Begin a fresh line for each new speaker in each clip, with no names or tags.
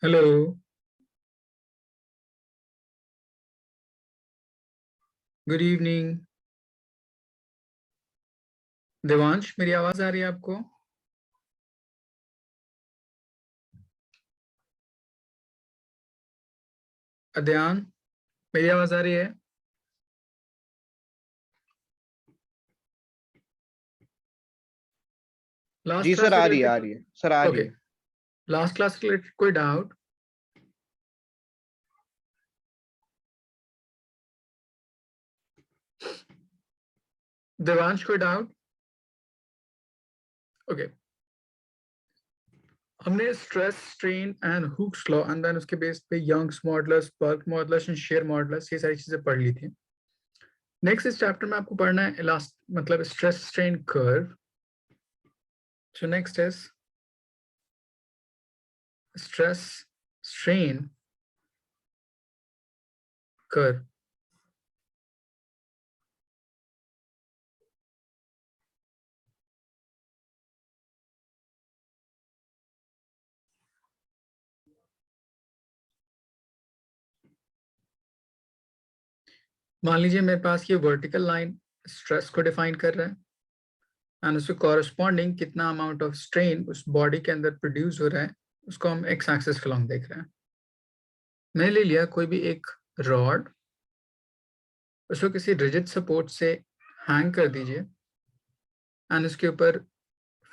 Hello. Good evening. Devansh, मेरी आवाज आ रही है आपको? अद्यान, मेरी आवाज आ रही है? लास्ट
जी
क्लास
सर,
से
आ रही है,
रिलेटेड?
आ रही है सर, आ रही
ओके।
है।
लास्ट क्लास से रिलेटेड कोई डाउट? देवांश, कोई डाउट? ओके। हमने stress, strain and Hooke's law and then उसके बेस पे Young's modulus, bulk modulus and shear modulus, ये सारी चीजें पढ़ ली थी। नेक्स्ट इस चैप्टर में आपको पढ़ना है इलास्ट मतलब stress strain curve. So next is stress strain curve. मान लीजिए मेरे पास ये वर्टिकल लाइन स्ट्रेस को डिफाइन कर रहा है एंड उसके कॉरस्पॉन्डिंग कितना अमाउंट ऑफ स्ट्रेन उस बॉडी के अंदर प्रोड्यूस हो रहा है, उसको हम एक्स एक्सिस के लॉन्ग देख रहे हैं। मैंने ले लिया कोई भी एक रॉड, उसको किसी रिजिड सपोर्ट से हैंग कर दीजिए एंड उसके ऊपर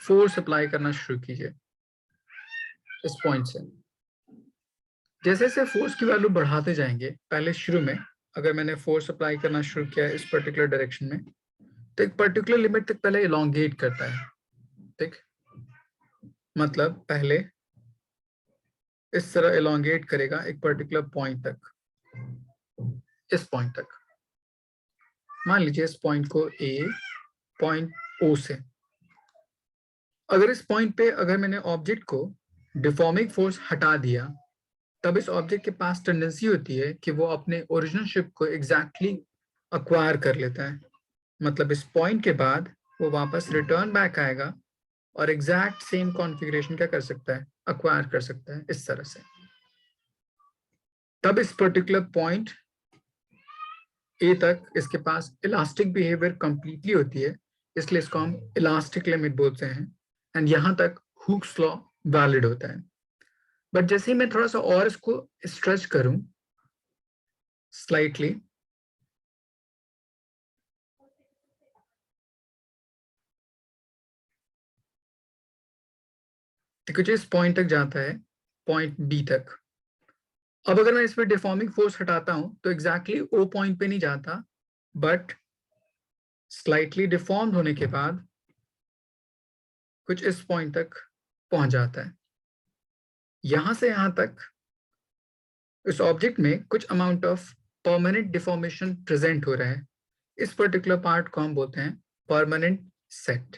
फोर्स अप्लाई करना शुरू कीजिए इस पॉइंट से। जैसे जैसे फोर्स की वैल्यू बढ़ाते जाएंगे, पहले शुरू में अगर मैंने फोर्स अप्लाई करना शुरू किया इस पर्टिकुलर डायरेक्शन में, तो एक पर्टिकुलर लिमिट तक पहले इलोंगेट करता है। ठीक, मतलब पहले इस तरह इलोंगेट करेगा एक पर्टिकुलर पॉइंट तक, इस पॉइंट तक। मान लीजिए इस पॉइंट को ए, पॉइंट ओ से। अगर इस पॉइंट पे अगर मैंने ऑब्जेक्ट को डिफॉर्मिंग फोर्स हटा दिया, तब इस ऑब्जेक्ट के पास टेंडेंसी होती है कि वो अपने ओरिजिनल शेप को एग्जैक्टली अक्वायर कर लेता है। मतलब इस पॉइंट के बाद वो वापस रिटर्न बैक आएगा और एग्जैक्ट सेम कॉन्फ़िगरेशन क्या कर सकता है, अक्वायर कर सकता है इस तरह से। तब इस पर्टिकुलर पॉइंट ए तक इसके पास इलास्टिक बिहेवियर कंप्लीटली होती है, इसलिए इसको हम इलास्टिक लिमिट बोलते हैं एंड यहां तक हुक्स लॉ वैलिड होता है। बट जैसे ही मैं थोड़ा सा और इसको स्ट्रेच करूं स्लाइटली, तो कुछ इस पॉइंट तक जाता है, पॉइंट बी तक। अब अगर मैं इस पर डिफॉर्मिंग फोर्स हटाता हूं तो एग्जैक्टली ओ पॉइंट पे नहीं जाता, बट स्लाइटली डिफॉर्म्ड होने के बाद कुछ इस पॉइंट तक पहुंच जाता है। यहां से यहां तक इस ऑब्जेक्ट में कुछ amount of permanent deformation present हो रहा है। इस पर्टिकुलर पार्ट को हम बोलते हैं परमानेंट सेट,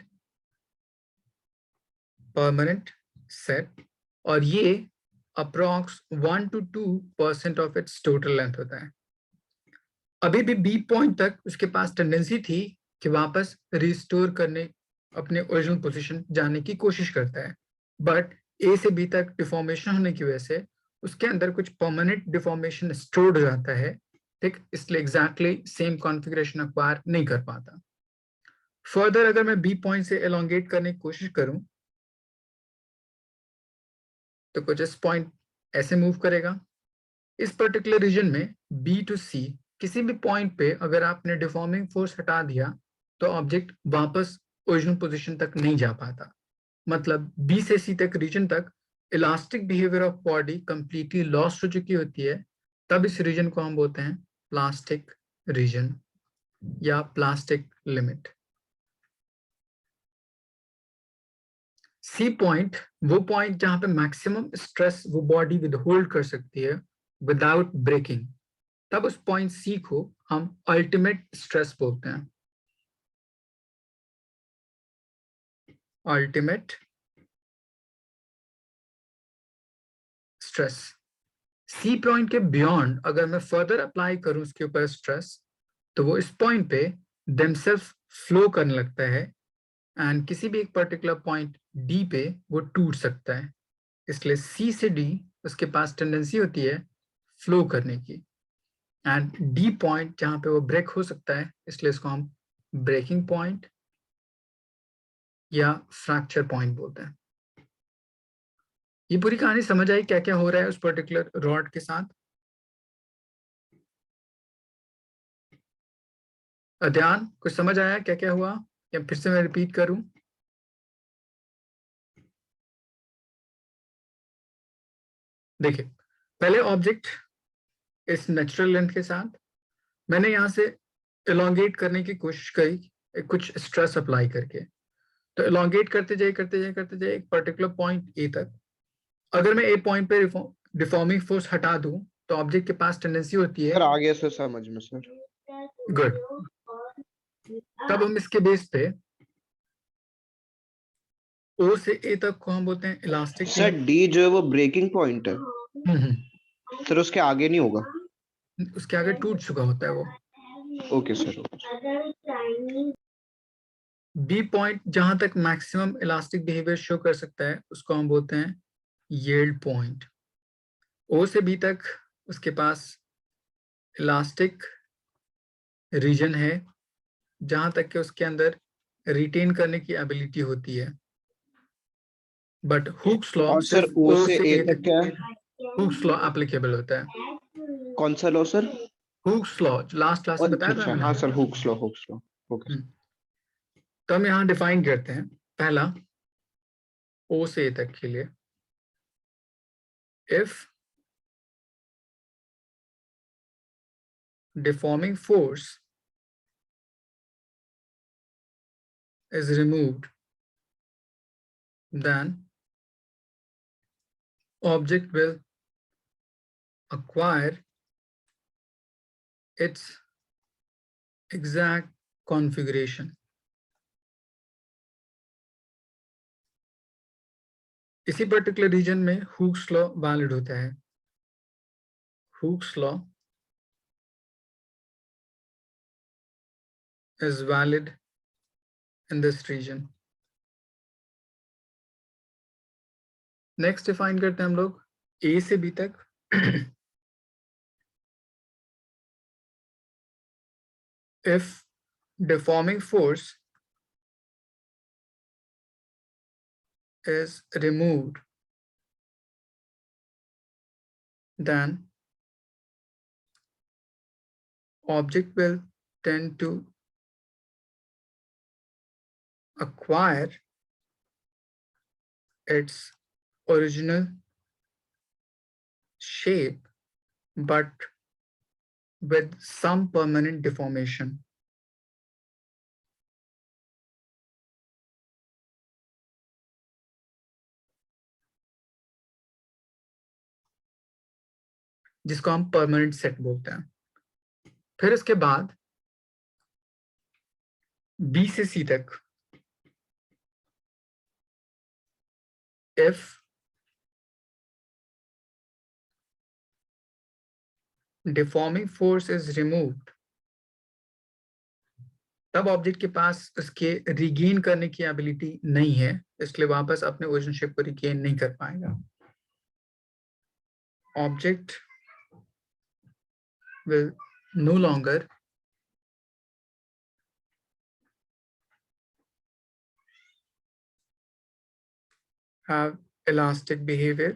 परमानेंट सेट। और ये approx 1 to 2% of its total length होता है। अभी भी बी पॉइंट तक उसके पास टेंडेंसी थी कि वापस रिस्टोर करने अपने ओरिजिनल पोजीशन जाने की कोशिश करता है, बट ए से बी तक डिफॉर्मेशन होने की वजह से उसके अंदर कुछ परमानेंट डिफॉर्मेशन स्टोर्ड हो जाता है। ठीक, इसलिए एग्जैक्टली सेम कॉन्फ़िगरेशन अक्वायर नहीं कर पाता। फर्दर अगर मैं बी पॉइंट से एलोंगेट करने की कोशिश करूं तो कुछ इस पॉइंट ऐसे मूव करेगा। इस पर्टिकुलर रीजन में बी टू सी किसी भी पॉइंट पे अगर आपने डिफॉर्मिंग फोर्स हटा दिया तो ऑब्जेक्ट वापस ओरिजिनल पोजीशन तक नहीं जा पाता। मतलब बी से सी तक रीजन तक elastic behaviour of body completely lost हो चुकी होती है। तब इस रीजन को हम बोलते हैं प्लास्टिक रीजन या प्लास्टिक लिमिट। सी पॉइंट वो पॉइंट जहां पे मैक्सिमम स्ट्रेस वो बॉडी विद होल्ड कर सकती है विदाउट ब्रेकिंग, तब उस पॉइंट सी को हम अल्टीमेट स्ट्रेस बोलते हैं। Ultimate stress. सी पॉइंट के बियॉन्ड अगर मैं फर्दर अप्लाई करूं उसके ऊपर स्ट्रेस, तो वो इस पॉइंट पे देमसेल्फ फ्लो करने लगता है एंड किसी भी एक पर्टिकुलर पॉइंट डी पे वो टूट सकता है। इसलिए सी से डी उसके पास टेंडेंसी होती है फ्लो करने की, एंड डी पॉइंट जहां पे वो ब्रेक हो सकता है, इसलिए इसको हम ब्रेकिंग पॉइंट या फ्रैक्चर पॉइंट बोलते हैं। ये पूरी कहानी समझ आई क्या क्या हो रहा है उस पर्टिकुलर रॉड के साथ? ध्यान, कुछ समझ आया क्या क्या हुआ, या फिर से मैं रिपीट करूं? देखिए, पहले ऑब्जेक्ट इस नेचुरल लेंथ के साथ मैंने यहां से एलोंगेट करने की कोशिश करी कुछ स्ट्रेस अप्लाई करके। तो एलोंगेट करते जाए करते जाए करते जाए एक पर्टिकुलर पॉइंट ए तक। अगर मैं ए पॉइंट पे डिफॉर्मिंग फोर्स हटा दूं तो ऑब्जेक्ट के पास टेंडेंसी होती है।
सर आगे से समझ में सर।
गुड। तब हम इसके बेस पे ओ से ए तक को हम बोलते हैं इलास्टिक
सर
चेन।
डी जो है वो ब्रेकिंग पॉइंट है सर, उसके आगे नहीं होगा?
उसके आगे टूट चुका होता है वो।
Okay sir.
बी पॉइंट जहां तक मैक्सिमम इलास्टिक बिहेवियर शो कर सकता है उसको हम बोलते हैं यील्ड पॉइंट। ओ से बी तक उसके पास इलास्टिक रीजन है जहां तक कि उसके अंदर रिटेन करने की एबिलिटी होती है, बट हुक्स लॉ
और सर
सिर्फ
ओ
ओ
से
से
ए
ए
तक
तक
क्या है?
हुक्स लॉ एप्लीकेबल होता है।
कौन सा law sir?
Hooke's law last class में
अच्छा
बताया था
अच्छा,
मैंने।
हाँ sir, Hooke's law, Hooke's law. Okay sir.
तो हम यहाँ डिफाइन करते हैं पहला ओ से ए तक के लिए, if deforming force is removed, then object will acquire its exact configuration. इसी पर्टिकुलर रीजन में हुक्स लॉ वैलिड होता है। Hooke's law is valid in this region. Next define करते हैं हम लोग ए से बी तक। if deforming force is removed, then object will tend to acquire its original shape but with some permanent deformation. जिसको हम परमानेंट सेट बोलते हैं। फिर इसके बाद बी से सी तक if deforming force is removed, तब ऑब्जेक्ट के पास उसके रिगेन करने की एबिलिटी नहीं है, इसलिए वापस अपने ओरिजिनल शेप को रिगेन नहीं कर पाएगा। Object will no longer have elastic behavior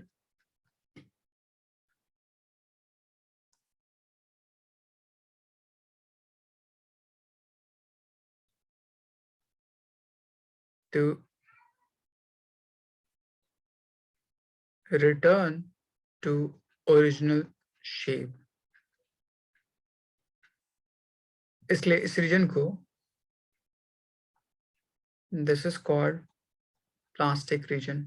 to return to original shape. इसलिए इस रीजन को this is called plastic region.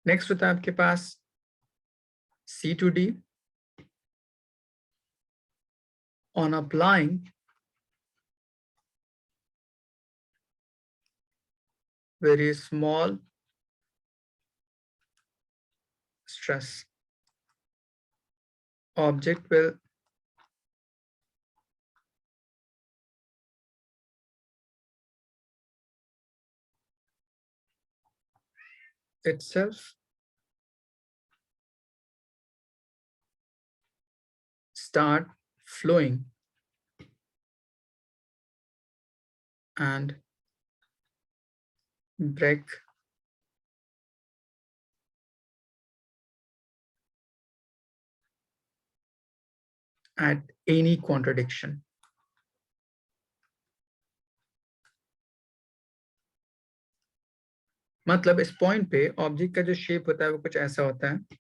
Next होता है आपके पास C to D. On applying very small stress, object will itself start flowing and break at any contradiction. मतलब इस point पे object का जो शेप होता है वो कुछ ऐसा होता है।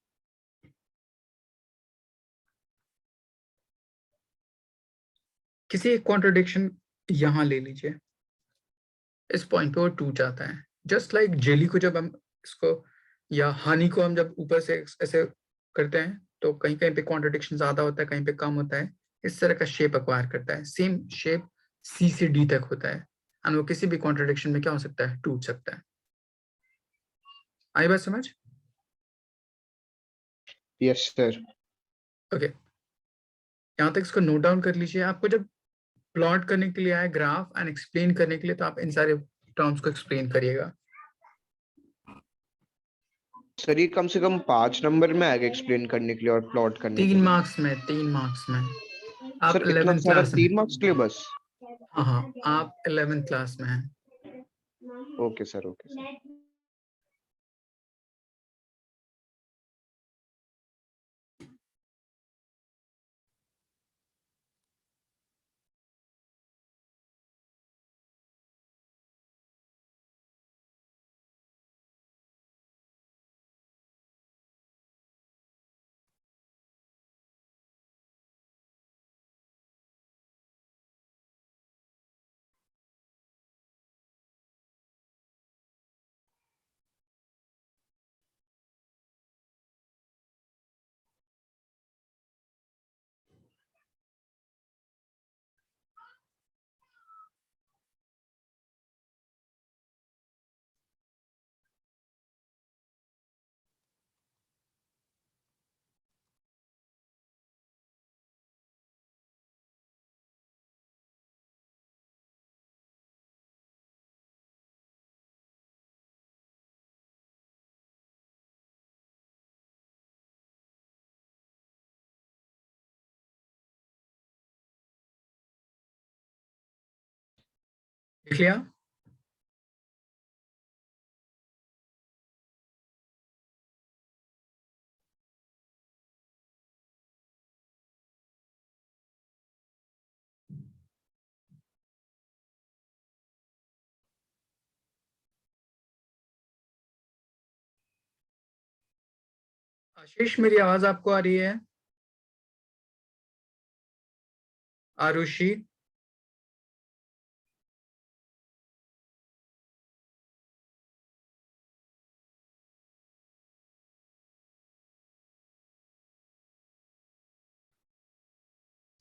किसी एक कॉन्ट्रडिक्शन यहां ले लीजिए, इस पॉइंट पे वो टूट जाता है। जस्ट लाइक जेली को जब हम इसको या हनी को हम जब ऊपर से ऐसे करते हैं तो कहीं कहीं पे कॉन्ट्रडिक्शन ज्यादा होता है, कहीं पे कम होता है। इस तरह का शेप एक्वायर करता है। सेम शेप सी से डी तक होता है एंड वो किसी भी कॉन्ट्रडिक्शन में क्या हो सकता है, टूट सकता है। आई बात समझ?
Yes sir.
ओके, यहाँ तक इसको नोट डाउन कर लीजिए। आपको जब प्लॉट करने के लिए आए ग्राफ एंड एक्सप्लेन करने के लिए, तो आप इन सारे टर्म्स को एक्सप्लेन करिएगा।
सर ये कम से कम 5 नंबर में आएगा एक्सप्लेन करने के लिए और प्लॉट करने के
3
लिए।
मार्क्स में, 3 मार्क्स में। आप
सर इतना
11th
सारा
क्लास में।
3 मार्क्स के लिए बस?
हाँ हाँ, आप 11th क्लास में हैं।
Okay sir, okay sir.
देख लिया? आशीष, मेरी आवाज आपको आ रही है? आरुषि?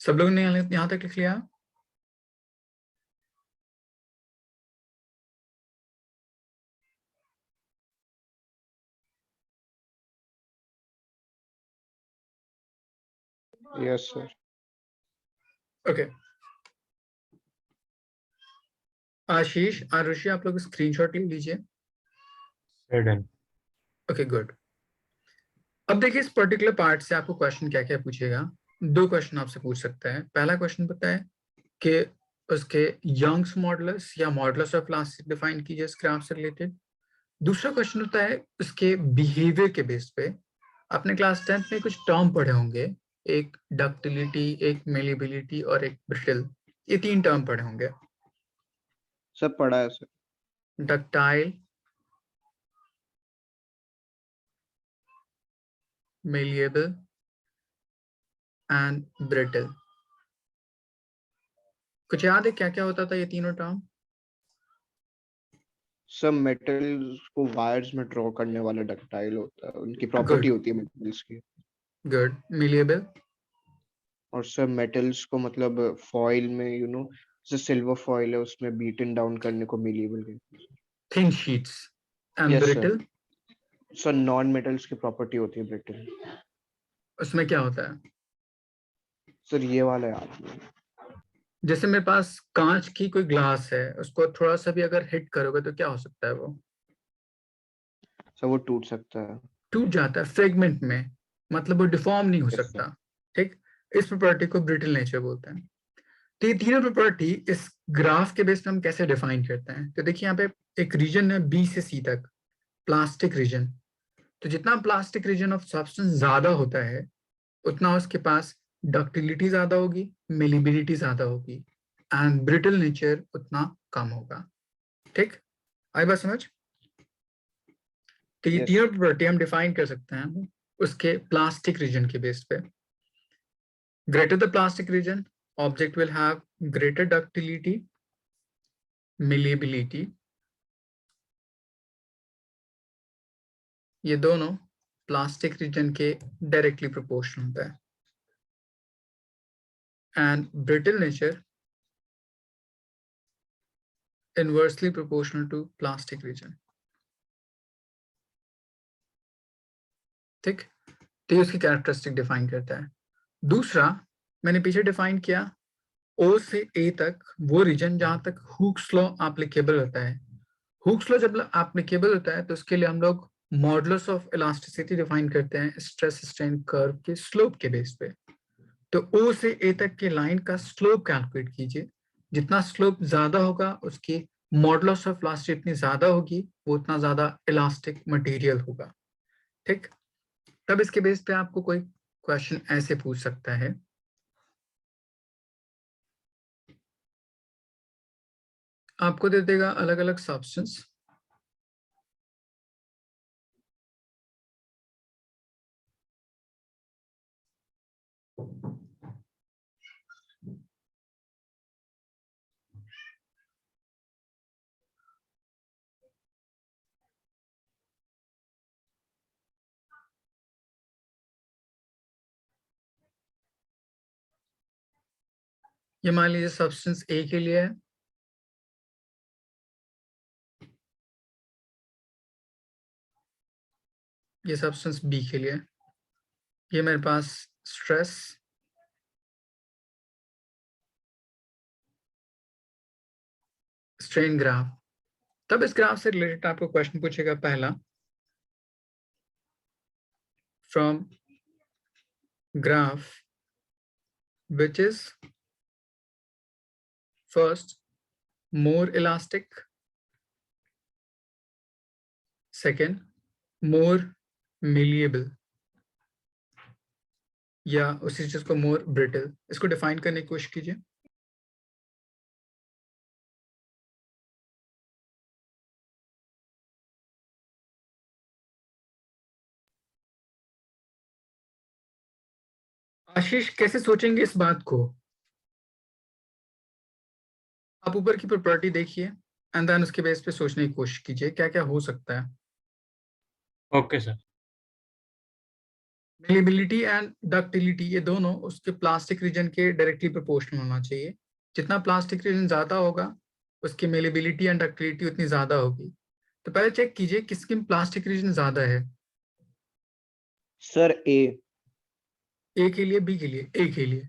सब लोग ने यहाँ तक लिख लिया?
Yes sir.
ओके, आशीष, आरुषि, आप लोग स्क्रीनशॉट ले लीजिए। Okay, good. अब देखिए, इस पर्टिकुलर पार्ट से आपको क्वेश्चन क्या क्या पूछेगा। 2 क्वेश्चन आपसे पूछ सकता है। पहला क्वेश्चन पता है कि उसके यंग्स मॉडुलस या मॉडुलस ऑफ लास्ट डिफाइन कीजिए इस ग्राफ से रिलेटेड। दूसरा क्वेश्चन होता है उसके बिहेवियर के बेस पे। आपने क्लास 10th में कुछ टर्म पढ़े होंगे, एक डक्टिलिटी, एक मेलिबिलिटी और एक ब्रिटल। ये 3 टर्म पढ़े होंगे।
सब पढ़ा है sir.
Ductile, malleable and brittle. कुछ याद है क्या क्या होता था ये तीनों टर्म?
सब मेटल्स को वायर्स में ड्रॉ करने वाला डक्टाइल होता है, उनकी प्रॉपर्टी होती है मेटल्स की।
गुड। malleable?
और सब मेटल्स को मतलब फॉइल में जैसे सिल्वर फॉइल है उसमें बीटन डाउन करने को मेलिएबल कहते हैं।
Thin sheets. And
yes sir.
Brittle?
Sir non metals की प्रॉपर्टी होती है ब्रिटल।
उसमें क्या होता है?
सर ये वाला याद नहीं।
जैसे मेरे पास कांच की कोई ग्लास है, उसको थोड़ा सा भी अगर हिट करोगे तो क्या हो सकता है वो?
सर वो टूट सकता है।
टूट जाता है फ्रेगमेंट में, मतलब वो डिफॉर्म नहीं हो
यस सर।
सकता। ठीक, इस प्रॉपर्टी को ब्रिटल नेचर बोलते हैं। तो ये तीनों प्रॉपर्टी इस ग्राफ के बेस पे हम कैसे डिफाइन करते हैं? तो देखिए यहाँ पे एक रीजन है बी से सी तक, प्लास्टिक रीजन। तो जितना प्लास्टिक रीजन ऑफ सब्सटेंस ज्यादा होता है, उतना उसके पास डक्टिलिटी ज्यादा होगी, मेलिबिलिटी ज्यादा होगी, एंड ब्रिटल नेचर उतना कम होगा। ठीक, आई बात समझ? तो ये
यस।
तीनों प्रॉपर्टी हम डिफाइन कर सकते हैं उसके प्लास्टिक रीजन के बेस पे। Greater the plastic region, object will have greater ductility, malleability. ये दोनों प्लास्टिक रीजन के डायरेक्टली प्रोपोर्शनल होता है। And brittle nature inversely proportional to plastic region. ठीक, तो ये उसकी कैरेक्टरिस्टिक डिफाइन करता है। दूसरा मैंने पीछे डिफाइन किया, ओ से ए तक वो रीजन जहां तक हुक्स लॉ एप्लीकेबल होता है। हुक्स लॉ जब एप्लीकेबल होता है तो उसके लिए हम लोग मॉडुलस ऑफ इलास्टिसिटी डिफाइन करते हैं स्ट्रेस स्ट्रेन कर्व के स्लोप के बेस पे। तो ओ से ए तक के लाइन का स्लोप कैलकुलेट कीजिए। जितना स्लोप ज्यादा होगा उसकी मॉडुलस ऑफ इलास्टिसिटी जितनी ज्यादा होगी, वो उतना ज्यादा इलास्टिक मटेरियल होगा। ठीक, तब इसके बेस पे आपको कोई क्वेश्चन ऐसे पूछ सकता है, आपको दे देगा अलग अलग सब्सटेंस, ये मान लीजिए सब्सटेंस ए के लिए है, ये सब्सटेंस बी के लिए है। ये मेरे पास स्ट्रेस, स्ट्रेन ग्राफ। तब इस ग्राफ से रिलेटेड आपको क्वेश्चन पूछेगा पहला, from graph which is first more elastic, second more malleable, या उसी चीज को more brittle। इसको डिफाइन करने की कोशिश कीजिए। आशीष कैसे सोचेंगे इस बात को? आप ऊपर की प्रॉपर्टी देखिए एंड देन उसके बेस पे सोचने की कोशिश कीजिए क्या क्या हो सकता है।
Okay sir.
Malleability and ductility ये दोनों उसके प्लास्टिक रीजन के डायरेक्टली प्रोपोर्शनल होना चाहिए। जितना प्लास्टिक रीजन ज्यादा होगा, उसकी मेलिबिलिटी एंड डक्टिलिटी उतनी ज्यादा होगी। तो पहले चेक कीजिए किसकी प्लास्टिक रीजन ज्यादा है।
सर ए।
ए के लिए, बी के लिए? ए के लिए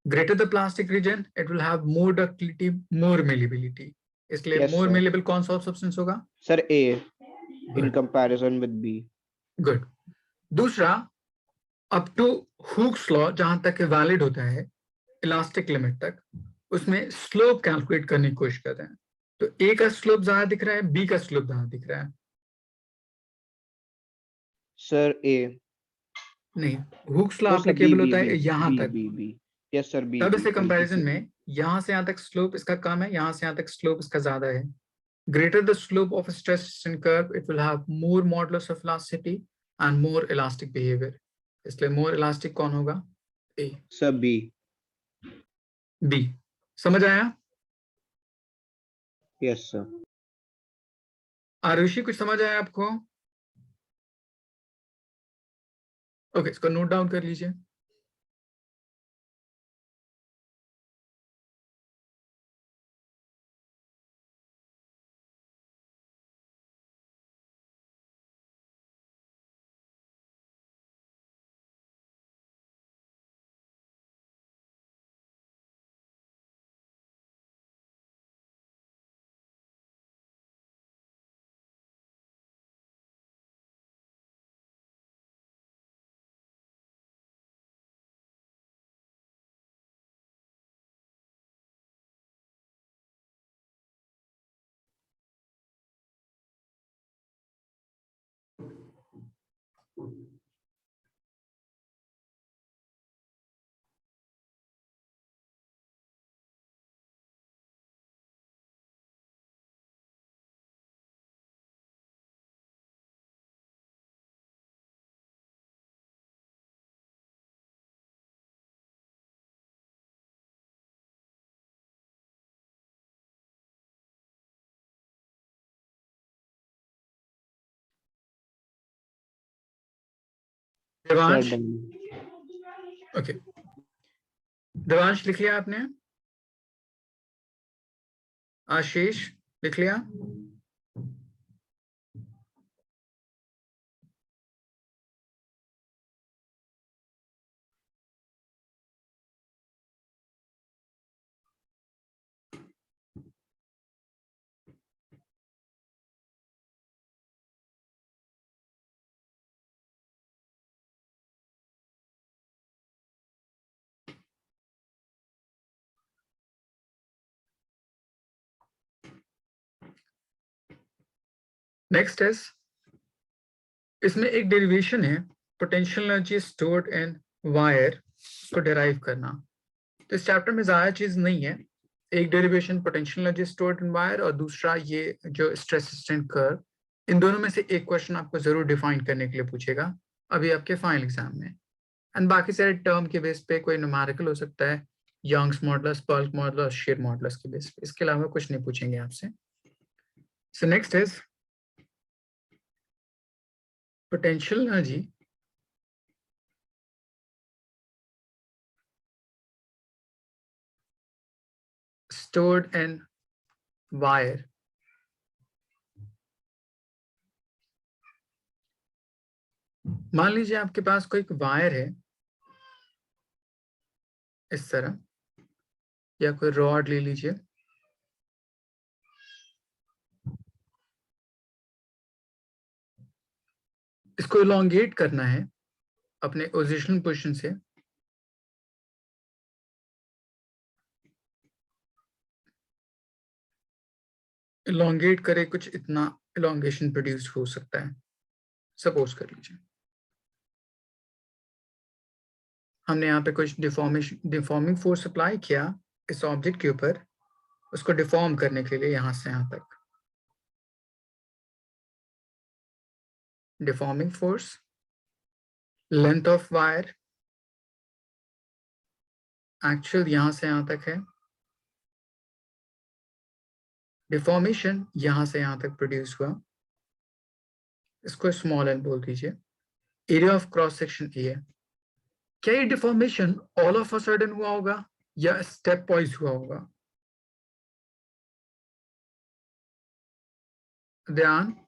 greater the plastic region it will have more ductility, more malleability, इसलिए
यस
मोर
सर।
मेलेबल कौन सा सब्सटेंस होगा?
Sir A in
good,
comparison with B.
Good. दूसरा, अप टू हुक्स लॉ जहां तक वैलिड होता है, इलास्टिक लिमिट तक, उसमें स्लोप कैलकुलेट करने की कोशिश करते हैं। तो ए का स्लोप ज्यादा दिख रहा है, बी का स्लोप ज्यादा दिख रहा है?
Sir A.
नहीं, Hooke's law
no sir B
applicable
B
होता
बी
है यहां
बी
तक।
B B. Yes sir B
तब
बी
इसके
गलती
कंपैरिजन
से बी।
में यहां से यहां तक स्लोप इसका कम है, यहां से यहां तक स्लोप इसका ज्यादा है। Greater the slope of a stress-strain curve, it will have more modulus of elasticity and more elastic behavior. इसलिए more elastic कौन होगा? A,
sir B.
B। समझ आया?
Yes sir.
आरुषि कुछ समझ आया आपको? ओके, इसको नोट डाउन कर लीजिए। देवांश,
डन।
ओके, देवांश लिख लिया आपने? आशीष लिख लिया? नेक्स्ट इज, इसमें एक डेरिवेशन है, potential energy stored in wire को डिराइव करना। तो इस चैप्टर में ज्यादा चीज नहीं है, एक derivation potential energy stored in wire और दूसरा ये जो स्ट्रेस रेजिस्टेंट कर्व, इन दोनों में से एक क्वेश्चन आपको जरूर डिफाइन करने के लिए पूछेगा अभी आपके फाइनल एग्जाम में। एंड बाकी सारे टर्म के बेस पे कोई न्यूमेरिकल हो सकता है, Young's modulus, bulk modulus, shear modulus के बेस पे, इसके अलावा कुछ नहीं पूछेंगे आपसे। So next is potential energy stored in wire मान लीजिए आपके पास कोई एक वायर है इस तरह, या कोई रॉड ले लीजिए, इसको इलोंगेट करना है अपने ओरिजिनल पोजीशन से, इलोंगेट करे कुछ इतना इलोंगेशन प्रोड्यूस हो सकता है। सपोज कर लीजिए हमने यहाँ पे कुछ डिफॉर्मिंग फोर्स अप्लाई किया इस ऑब्जेक्ट के ऊपर, उसको डिफॉर्म करने के लिए यहां से यहां तक, deforming force, length of wire actual यहां से यहां तक है, डिफॉर्मेशन यहां से यहां तक प्रोड्यूस हुआ, इसको स्मॉल एल बोल दीजिए, area of cross section A है। क्या ये deformation all of a sudden हुआ होगा या स्टेप वाइज हुआ होगा? ध्यान,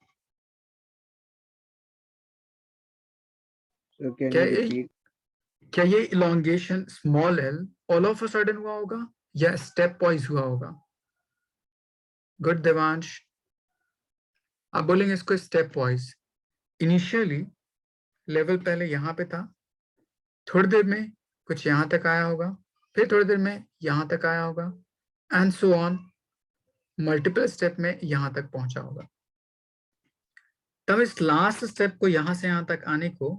So can
क्या
you
ये
repeat?
क्या ये elongation small L all of a sudden हुआ होगा या स्टेप वाइज हुआ होगा? गुड देवांश, आप बोलेंगे इसको स्टेप वाइज। इनिशियली लेवल पहले यहां पे था, थोड़ी देर में कुछ यहां तक आया होगा, फिर थोड़ी देर में यहां तक आया होगा, and so on, multiple step में यहां तक पहुंचा होगा। तब इस लास्ट स्टेप को यहां से यहां तक आने को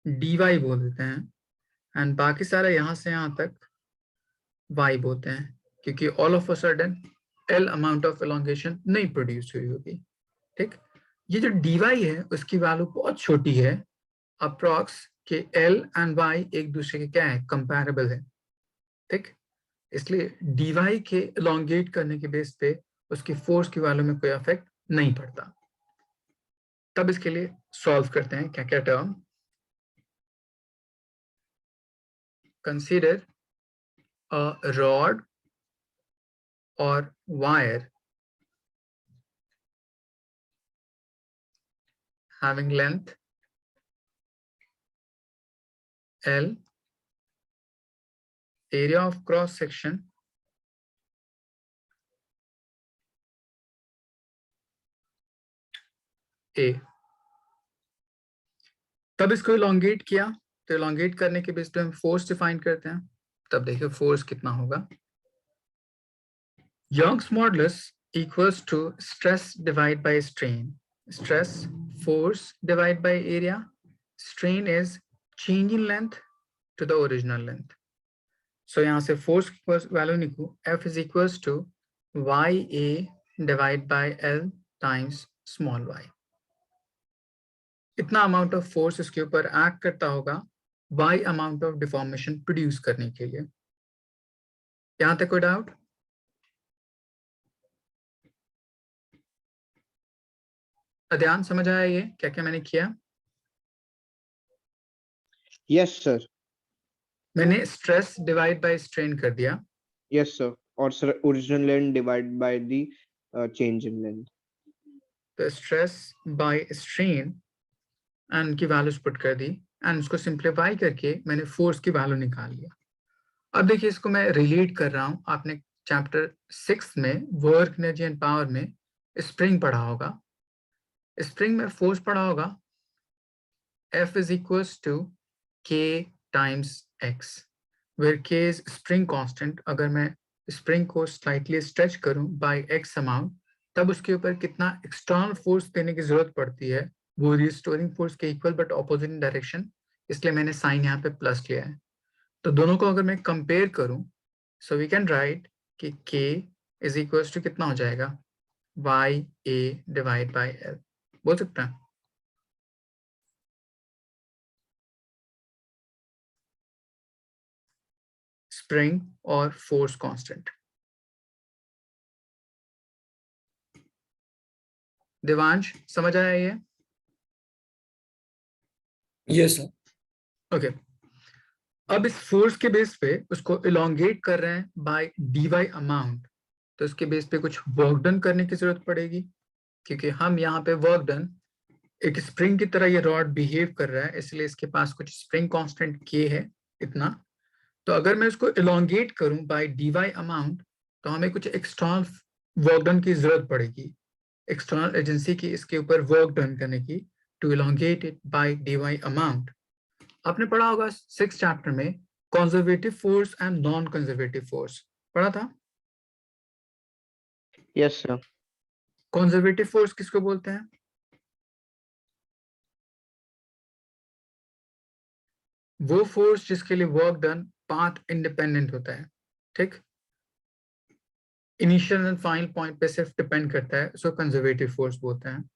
dy बोल देते हैं, एंड बाकी सारा यहां से यहां तक y बोलते हैं, क्योंकि all of a sudden l amount of elongation नहीं प्रोड्यूस हुई होगी। ठीक, ये जो dy है उसकी वैल्यू बहुत छोटी है, अप्रॉक्स के l एंड y एक दूसरे के क्या है, कंपैरेबल है। ठीक, इसलिए dy के एलोंगेट करने के बेस पे उसकी फोर्स की वैल्यू में कोई इफेक्ट नहीं पड़ता। तब इसके लिए सॉल्व करते हैं क्या क्या term. Consider a rod or wire having length L, area of cross section A। तब इसको इलोंगेट किया, तो इलोंगेट करने के बेस पे हम फोर्स डिफाइन करते हैं। तब देखिए फोर्स कितना होगा, Young's modulus equals to stress divide by strain, stress force divide by area, strain is change in length to the original length. So यहाँ से फोर्स की वैल्यू निकलू, F is equals to YA divide by L times small y। इतना amount of force इसके ऊपर act करता होगा y amount of deformation produce करने के लिए। यहां तक कोई डाउट? ध्यान, समझ आया ये क्या क्या मैंने किया?
यस सर,
मैंने स्ट्रेस डिवाइड बाय स्ट्रेन कर दिया।
यस सर, और sir original length divide by the change in length.
तो स्ट्रेस बाय स्ट्रेन एंड की वैल्यूज पुट कर दी एंड उसको सिंप्लीफाई करके मैंने फोर्स की वैल्यू निकाल लिया। अब देखिए इसको मैं रिलेट कर रहा हूँ, आपने चैप्टर 6 में वर्क एनर्जी एंड पावर में स्प्रिंग पढ़ा होगा। स्प्रिंग में फोर्स पढ़ा होगा F is equals to K times X, where K is spring constant। अगर मैं स्प्रिंग को स्लाइटली स्ट्रेच करूं बाय X अमाउंट, तब उसके ऊपर कितना एक्सटर्नल फोर्स देने की जरूरत पड़ती है, वो रिस्टोरिंग फोर्स के equal but opposite in direction, इसलिए मैंने साइन यहाँ पे प्लस लिया है। तो दोनों को अगर मैं कंपेयर करूं, सो वी कैन राइट कि K इज इक्वल टू कितना हो जाएगा, Y A divide by L. बोल सकते हैं स्प्रिंग और फोर्स कांस्टेंट। देवांश समझ आया ये?
Yes sir.
ओके, अब इस फोर्स के बेस पे उसको इलोंगेट कर रहे हैं बाय डी वाई अमाउंट, तो इसके बेस पे कुछ वर्क डन करने की जरूरत पड़ेगी, क्योंकि हम यहाँ पे वर्क डन, एक स्प्रिंग की तरह ये रॉड बिहेव कर रहा है, इसलिए इसके पास कुछ स्प्रिंग कांस्टेंट के है इतना। तो अगर मैं उसको इलोंगेट करूं बाय डी वाई अमाउंट, तो हमें कुछ एक्सटर्नल वर्क डन की जरूरत पड़ेगी, एक्सटर्नल एजेंसी की इसके ऊपर वर्क डन करने की, to elongate it by d y amount. आपने पढ़ा होगा 6 चैप्टर में conservative force and non conservative force पढ़ा था।
यस सर,
कंजर्वेटिव फोर्स किसको बोलते हैं? वो फोर्स जिसके लिए वर्क डन पाथ इंडिपेंडेंट होता है, ठीक, इनिशियल एंड फाइनल पॉइंट पे सिर्फ डिपेंड करता है, उसको कंजर्वेटिव फोर्स बोलते हैं।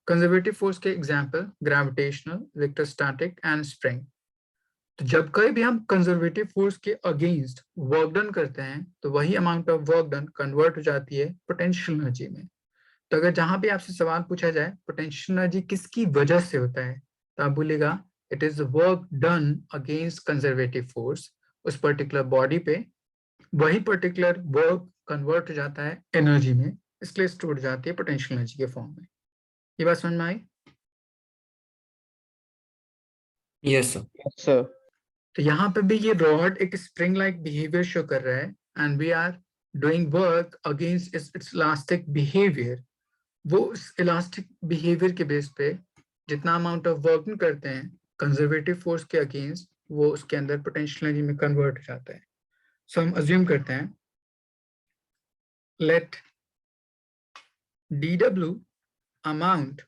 कंजर्वेटिव फोर्स के example gravitational, electrostatic and spring. तो जब कभी भी हम कंजर्वेटिव फोर्स के अगेंस्ट वर्क डन करते हैं, तो वही amount of work done convert हो जाती है पोटेंशियल एनर्जी में। तो अगर जहां भी आपसे सवाल पूछा जाए पोटेंशियल एनर्जी किसकी वजह से होता है, तो आप बोलेगा it is work done against conservative force, उस पर्टिकुलर बॉडी पे वही पर्टिकुलर वर्क कन्वर्ट हो जाता है एनर्जी में, इसलिए स्टोर हो जाती है पोटेंशियल एनर्जी के फॉर्म में। ये बात समझ में आई?
Yes sir.
यस सर,
तो यहाँ पे भी ये रॉड एक स्प्रिंग लाइक बिहेवियर शो कर रहा है and we are doing work against its elastic behaviour. वो उस इलास्टिक बिहेवियर के बेस पे जितना अमाउंट ऑफ वर्क करते हैं कंजर्वेटिव फोर्स के अगेंस्ट, वो उसके अंदर पोटेंशियल एनर्जी में कन्वर्ट हो जाता है। सो हम अज्यूम करते हैं late dw amount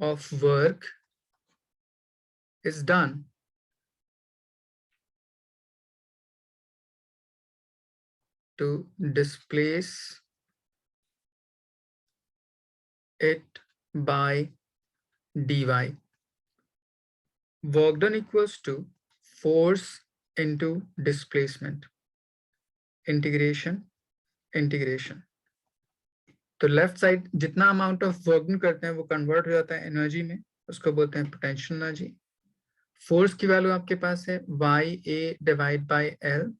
of work is done to displace it by dy. Work done equals to force into displacement, integration, integration। तो लेफ्ट साइड जितना अमाउंट ऑफ वर्क करते हैं वो कन्वर्ट हो जाता है एनर्जी में, उसको बोलते हैं पोटेंशियल एनर्जी। फोर्स की वैल्यू आपके पास है Y A divide by L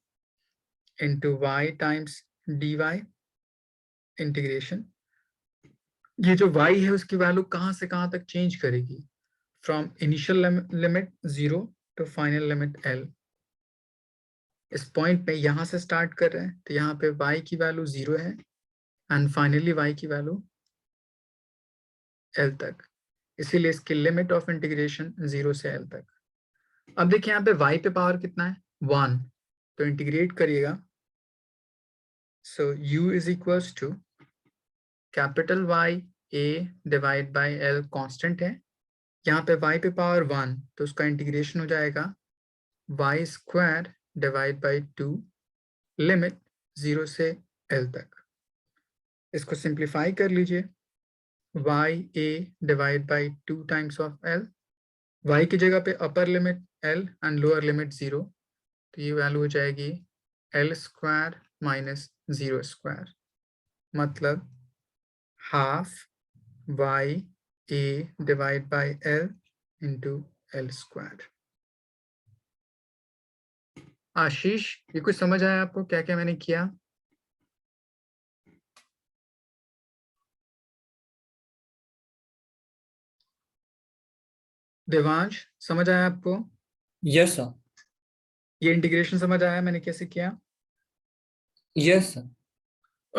into Y times d y integration. ये जो y है उसकी वैल्यू कहां से कहां तक चेंज करेगी, from initial limit 0 to final limit l। इस पॉइंट पे यहां से स्टार्ट कर रहे हैं, तो यहाँ पे y की वैल्यू 0 है एंड फाइनली y की वैल्यू l तक, इसीलिए इसकी लिमिट ऑफ इंटीग्रेशन 0 से l तक। अब देखिए यहाँ पे y पे पावर कितना है 1, तो इंटीग्रेट करिएगा, so u is equals to capital Y a divide by l constant है, यहाँ पे y पे पावर 1, तो उसका इंटीग्रेशन हो जाएगा y square divide by 2 limit 0 से l तक। इसको सिंप्लीफाई कर लीजिए, y a divide by 2 times of l, y की जगह पे upper limit l and lower limit 0, तो ये वैल्यू हो जाएगी l स्क्वायर माइनस 0 स्क्वायर, मतलब half y a divide by l into L square. आशीष, ये कुछ समझ आया आपको क्या क्या मैंने किया? देवांश, समझ आया आपको?
Yes, sir.
ये इंटीग्रेशन समझ आया मैंने कैसे किया?
Yes, sir.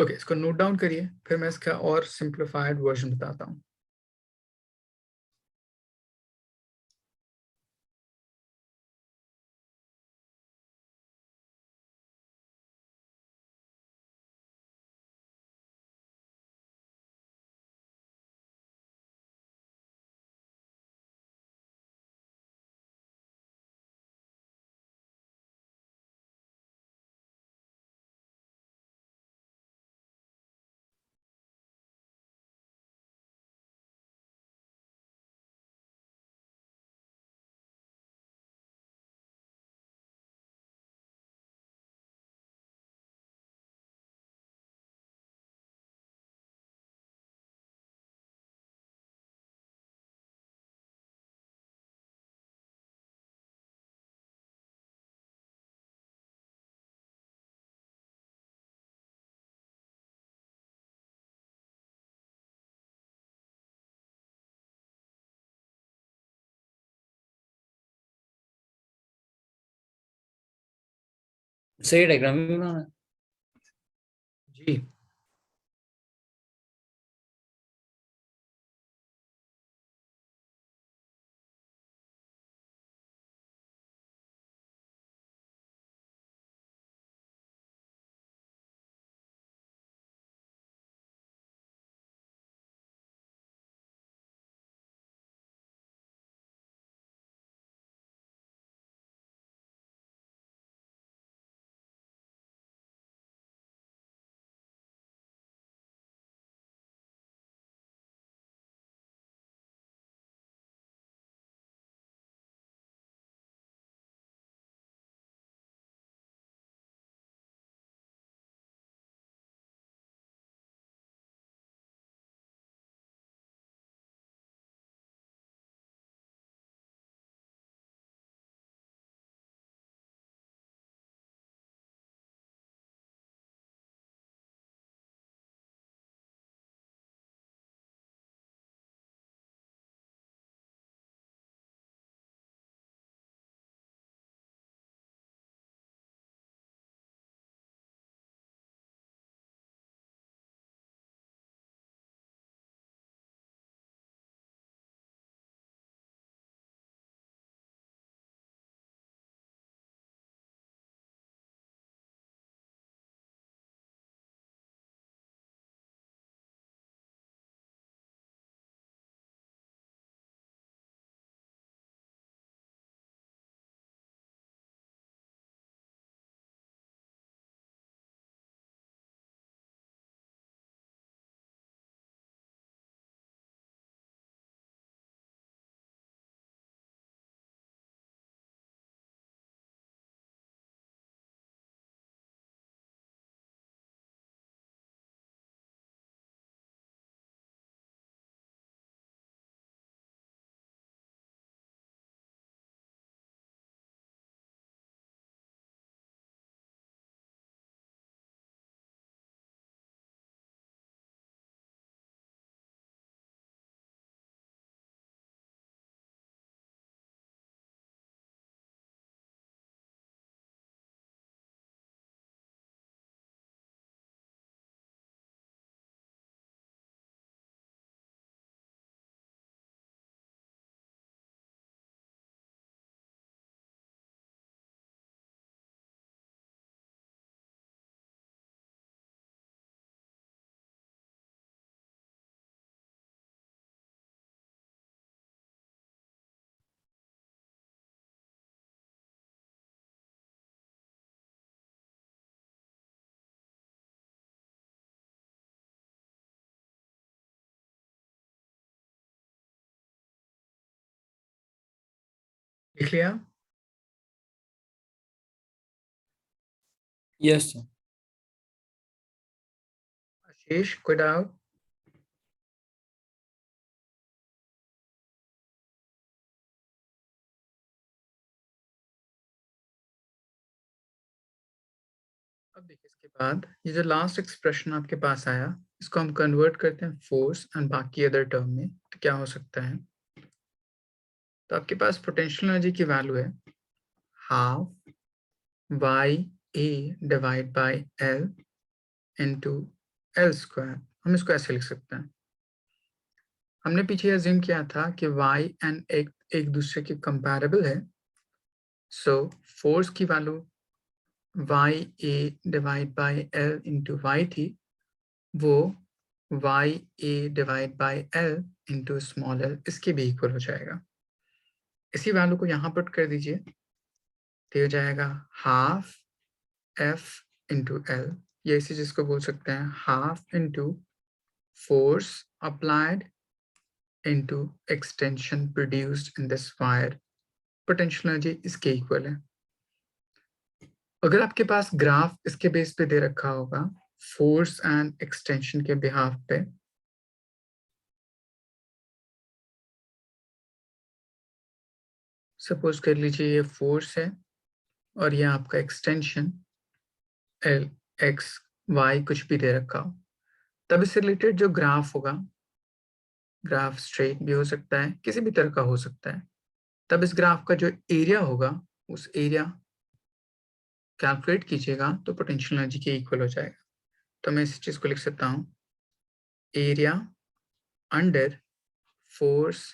ओके, इसको नोट डाउन करिए, फिर मैं इसका और सिंप्लीफाइड वर्जन बताता हूँ.
सही डायग्राम भी बनाना है।
जी, लिख लिया?
Yes, sir.
आशीष, कोई डाउट? अब देखिए इसके बाद ये जो लास्ट एक्सप्रेशन आपके पास आया, इसको हम कन्वर्ट करते हैं फोर्स एंड बाकी अदर टर्म में, तो क्या हो सकता है? तो आपके पास पोटेंशियल एनर्जी की वैल्यू है half Y A divide by L into L square. हम इसको ऐसे लिख सकते हैं। हमने पीछे अज्यूम किया था कि y एंड एक दूसरे के कंपैरेबल है, सो फोर्स की value Y A divide by L into Y थी, वो Y A divide by L into small L इसके भी इक्वल हो जाएगा। इसी वैल्यू को यहाँ पुट कर दीजिए, तो हो जाएगा हाफ एफ इंटू एल, ये इसी चीज को बोल सकते हैं half into force applied into extension produced in this wire. Potential energy इसके इक्वल है। अगर आपके पास ग्राफ इसके बेस पे दे रखा होगा फोर्स एंड एक्सटेंशन के बिहाफ पे, सपोज कर लीजिए ये फोर्स है और ये आपका एक्सटेंशन एल एक्स वाई कुछ भी दे रखा हो, तब इससे रिलेटेड जो ग्राफ होगा, ग्राफ स्ट्रेट भी हो सकता है, किसी भी तरह का हो सकता है, तब इस ग्राफ का जो एरिया होगा उस एरिया कैलकुलेट कीजिएगा तो पोटेंशियल एनर्जी के इक्वल हो जाएगा। तो मैं इस चीज को लिख सकता हूँ area under force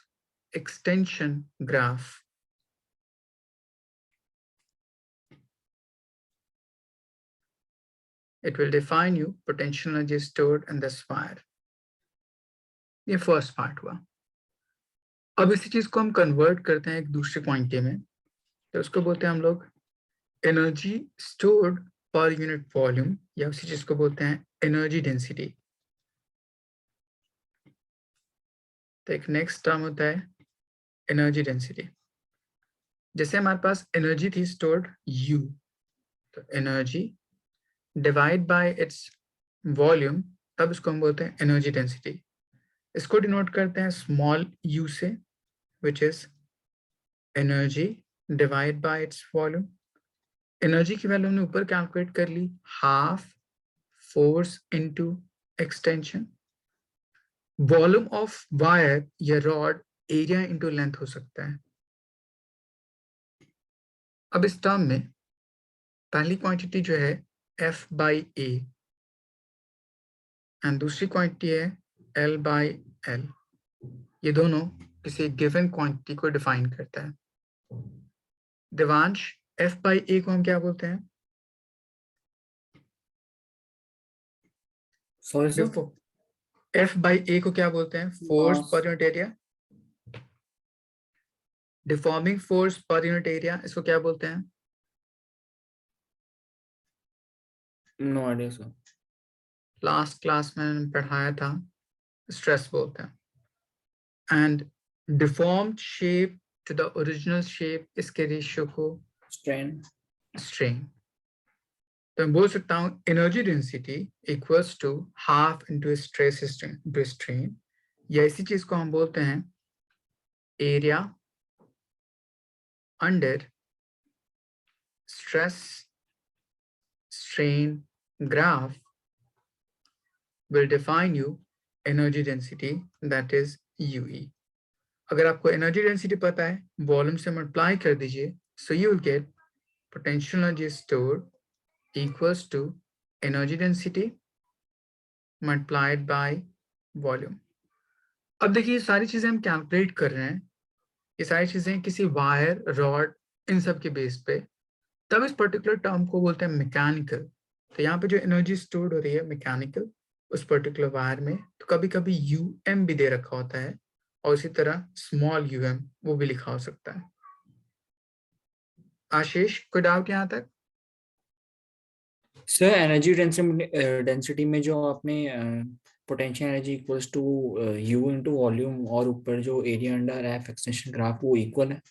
extension graph it will define you potential energy stored in this wire। ये फर्स्ट पार्ट हुआ। अब इसी चीज को हम कन्वर्ट करते हैं एक दूसरे क्वांटिटी में, तो उसको बोलते हैं हम लोग energy stored per unit volume, या उसी चीज को बोलते हैं एनर्जी डेंसिटी। तो एक नेक्स्ट टर्म होता है एनर्जी डेंसिटी। जैसे हमारे पास एनर्जी थी स्टोर्ड U, तो energy divide by its volume, तब इसको हम बोलते हैं एनर्जी डेंसिटी। इसको डिनोट करते हैं स्मॉल u से, which is energy divide by its volume. Energy की वैल्यू हमने ऊपर कैलकुलेट कर ली, half force into extension. Volume of wire या रॉड एरिया इनटू लेंथ हो सकता है। अब इस टर्म में पहली क्वांटिटी जो है F बाई ए एंड दूसरी क्वांटिटी है L बाई एल। ये दोनों किसी गिवन क्वांटिटी को डिफाइन करता है। देवांश F बाई ए को हम क्या बोलते हैं?
Sorry sir.
F by A को क्या बोलते हैं? Force
Mass.
Per unit area. Deforming force per unit area, इसको क्या बोलते हैं?
No idea sir.
Last class में मैंने पढ़ाया था, स्ट्रेस बोलते हैं। And deformed shape to the original shape, इसके रेशियो को
स्ट्रेन।
स्ट्रेन। तो मैं बोल सकता हूँ energy density equals to half into stress into strain, या इसी चीज को हम बोलते हैं area under stress strain graph will define you energy density, that is UE। अगर आपको एनर्जी डेंसिटी पता है, वॉल्यूम से मल्टीप्लाई कर दीजिए, so you will get potential energy stored equals to energy density multiplied by volume। अब देखिए ये सारी चीजें हम कैलकुलेट कर रहे हैं, ये सारी चीजें किसी वायर रॉड इन सब के बेस पे, तब इस पर्टिकुलर टर्म को बोलते हैं मैकेनिकल। तो यहाँ पे जो एनर्जी स्टोर्ड हो रही है मैकेनिकल उस पर्टिकुलर वायर में, तो कभी कभी यूएम भी दे रखा होता है, और इसी तरह स्मॉल यूएम वो भी लिखा हो सकता है। आशीष, कोई डाउट यहाँ तक?
सर एनर्जी डेंसिटी में जो आपने potential energy equals to U into volume, और ऊपर जो area under F extension graph वो इक्वल है।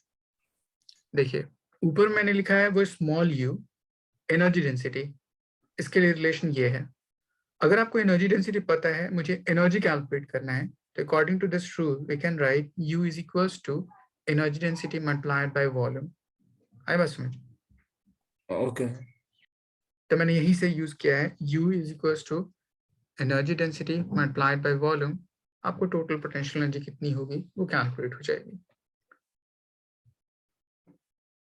देखिए ऊपर मैंने लिखा है वो स्मॉल यू एनर्जी डेंसिटी, इसके लिए रिलेशन ये है। अगर आपको एनर्जी डेंसिटी पता है, मुझे एनर्जी कैलकुलेट करना है, तो according to this rule we can write U is equals to energy density multiplied by volume. आई बस में
ओके।
तो मैंने यहीं से यूज किया है U is equals to energy density multiplied by volume, आपको टोटल पोटेंशियल एनर्जी कितनी होगी वो कैलकुलेट हो जाएगी।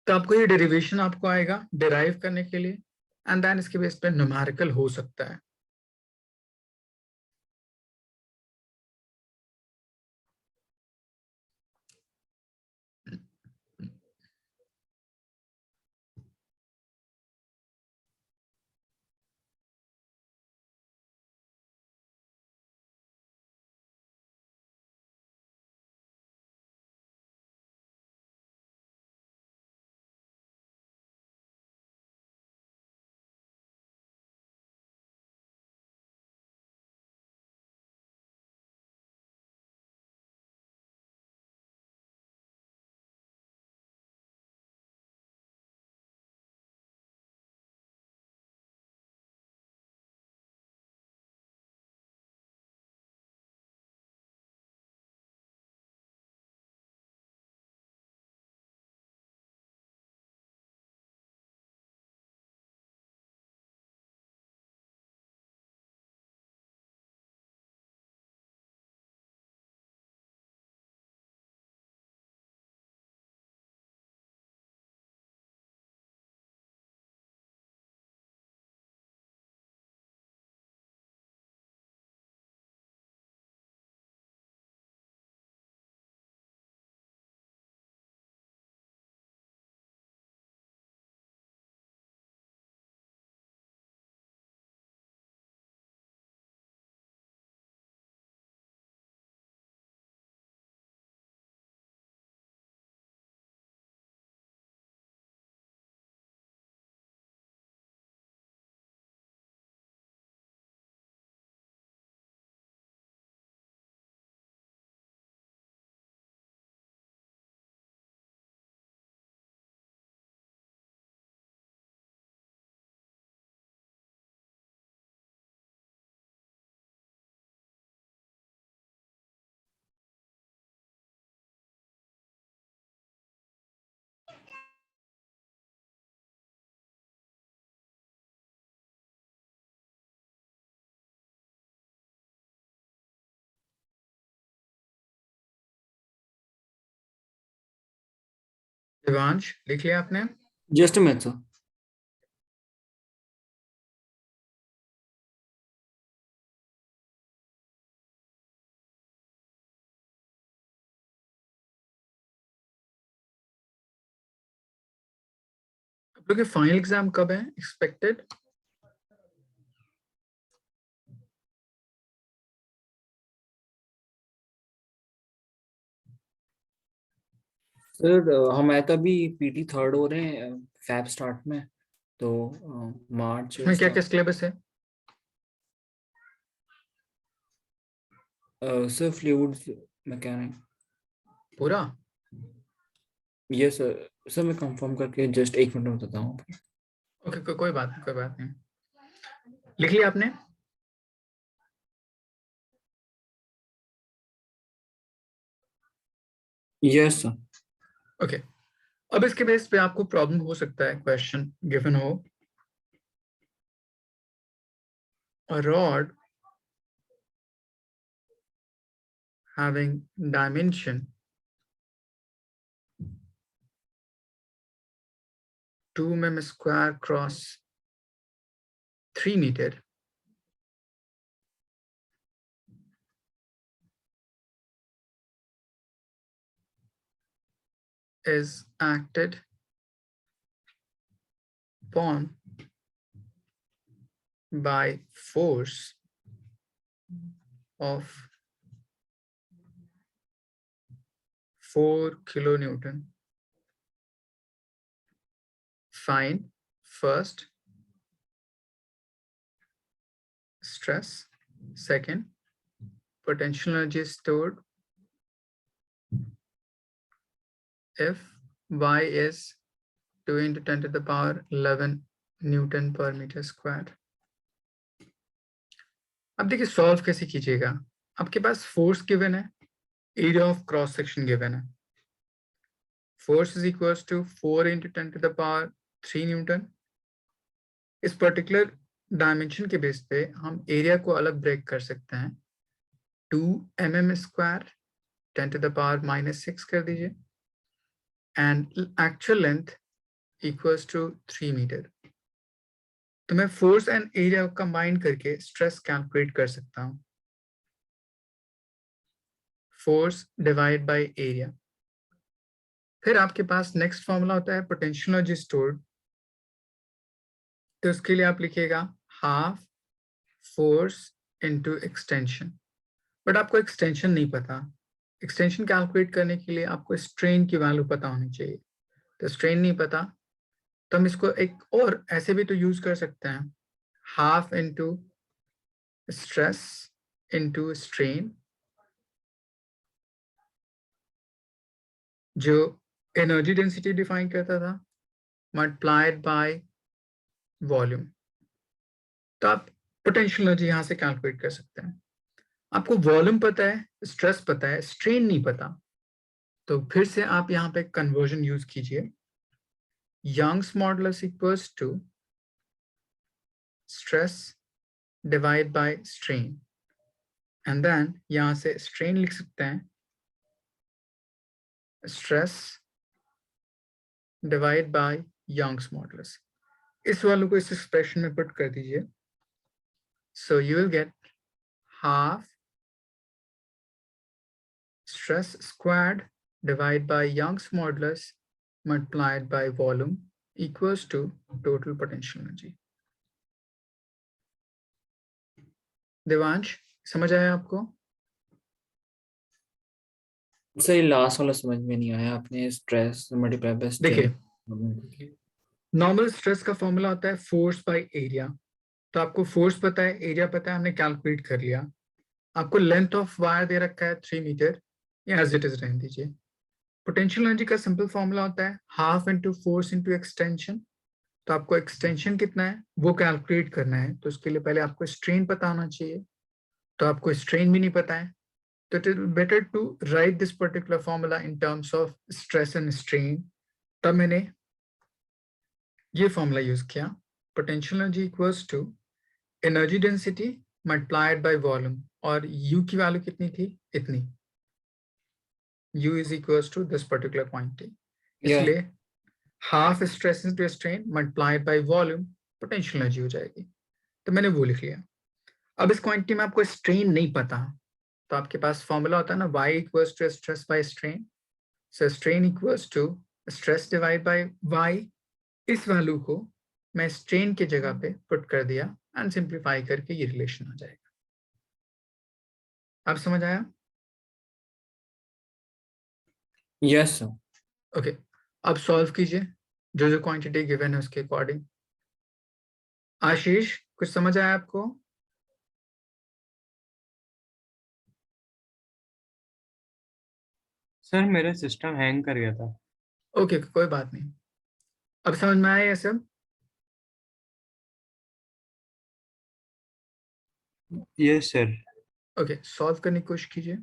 तो आपको ये डेरिवेशन आपको आएगा डिराइव करने के लिए, एंड देन इसके बेस पे न्यूमेरिकल हो सकता है। दिवांश लिख लिया आपने?
Just a minute sir.
आप लोग के फाइनल एग्जाम कब है एक्सपेक्टेड?
सर हमारे तो अभी पीटी थर्ड हो रहे हैं फैब स्टार्ट में, तो मार्च
इसमें क्या क्या सिलेबस है?
Sir fluids mechanics.
पूरा?
Yes sir. सर मैं कंफर्म करके जस्ट एक मिनट में बताता हूँ।
ओके, कोई बात नहीं, कोई बात नहीं। लिख लिया आपने?
Yes sir.
ओके, अब इसके बेस पे आपको प्रॉब्लम हो सकता है, क्वेश्चन गिवन हो, a rod having dimension 2 mm square cross 3 meter is acted upon by force of 4 kilonewton. Find first stress, second potential energy stored if y is 2 into 10 to the power 11 Newton per meter square. अब देखिए solve कैसे कीजिएगा। आपके पास force given है, area of cross section given है, force is equals to 4 into 10 to the power 3 Newton, इस particular dimension के base पे हम एरिया को अलग ब्रेक कर सकते हैं. 2 mm square 10 to the power -6 कर दीजिए and actual length equals to 3 meter. तो मैं फोर्स एंड एरिया को कंबाइन करके स्ट्रेस कैलकुलेट कर सकता हूँ. Force divide by area. फिर आपके पास नेक्स्ट फॉर्मूला होता है पोटेंशियल एनर्जी स्टोर्ड. तो उसके लिए आप लिखिएगा half force into extension. But आपको एक्सटेंशन नहीं पता. एक्सटेंशन कैलकुलेट करने के लिए आपको स्ट्रेन की वैल्यू पता होनी चाहिए. तो स्ट्रेन नहीं पता तो हम इसको एक और ऐसे भी तो यूज कर सकते हैं. Half into stress into strain. जो एनर्जी डेंसिटी डिफाइन करता था मल्टीप्लाइड बाय वॉल्यूम. तो आप पोटेंशियल एनर्जी यहां से कैलकुलेट कर सकते हैं. आपको वॉल्यूम पता है, स्ट्रेस पता है, स्ट्रेन नहीं पता. तो फिर से आप यहाँ पे कन्वर्जन यूज कीजिए. Young's modulus equals to stress divide by strain and then यहां से स्ट्रेन लिख सकते हैं stress divide by Young's modulus. इस वालों को इस एक्सप्रेशन में पुट कर दीजिए. So you will get half stress squared divided by Young's modulus multiplied by volume equals to total potential energy. Devansh समझ आया आपको?
सर लास्ट वाला समझ में नहीं आया. आपने स्ट्रेस मल्टीप्लाई बाय
देखिए
स्ट्रेन.
नॉर्मल स्ट्रेस का फॉर्मूला होता है फोर्स बाय एरिया. तो आपको फोर्स पता है, एरिया पता है, हमने कैलकुलेट कर लिया. आपको लेंथ ऑफ वायर दे रखा है 3 मीटर, या एज इट इज रहने दीजिए. पोटेंशियल एनर्जी का सिंपल फॉर्मूला होता है half into force into extension. तो आपको एक्सटेंशन कितना है वो कैलकुलेट करना है. तो उसके लिए पहले आपको स्ट्रेन पता होना चाहिए. तो आपको स्ट्रेन भी नहीं पता है. तो it is better to write this particular formula in terms of stress and strain. तब मैंने ये फॉर्मूला यूज किया. Potential energy equals to energy density multiplied by volume. और यू की वैल्यू कितनी थी? इतनी. u is equals to this particular quantity. इसलिए half stress into strain multiplied by volume potential energy हो जाएगी. तो मैंने वो लिख लिया. अब इस क्वांटिटी में आपको स्ट्रेन नहीं पता तो आपके पास फॉर्मूला होता है ना y equals to stress by strain. So strain equals to stress divide by y. इस वैल्यू को मैं स्ट्रेन के जगह पे पुट कर दिया एंड सिंप्लीफाई करके ये रिलेशन आ जाएगा. अब समझ आया?
Yes sir.
ओके अब सॉल्व कीजिए जो जो क्वांटिटी गिवन है उसके अकॉर्डिंग. आशीष कुछ समझ आया आपको?
सर मेरा सिस्टम हैंग कर गया था.
ओके कोई बात नहीं. अब समझ में आया ये सब?
Yes sir.
ओके सॉल्व करने की कोशिश कीजिए.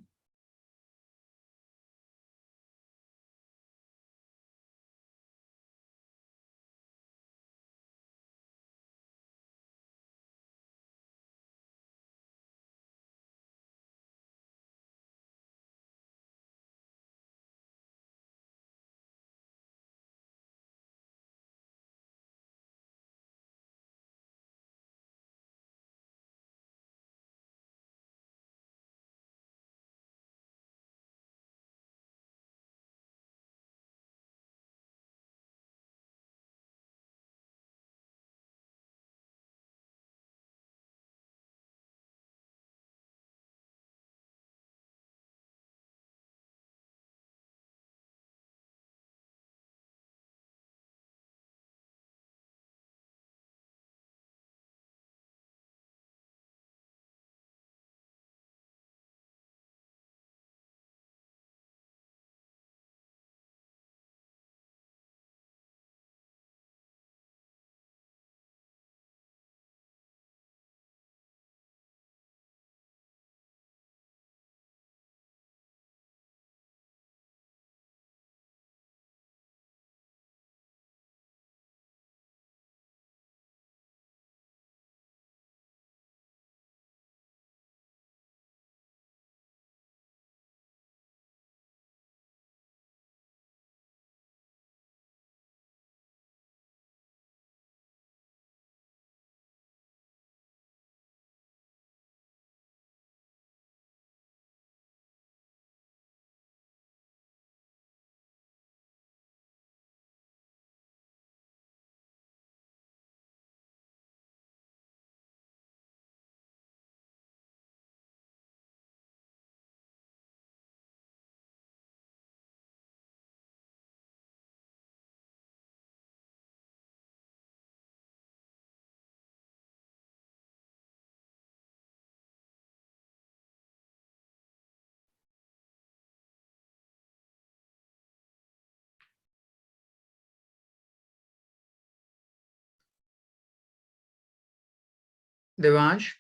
देवांश,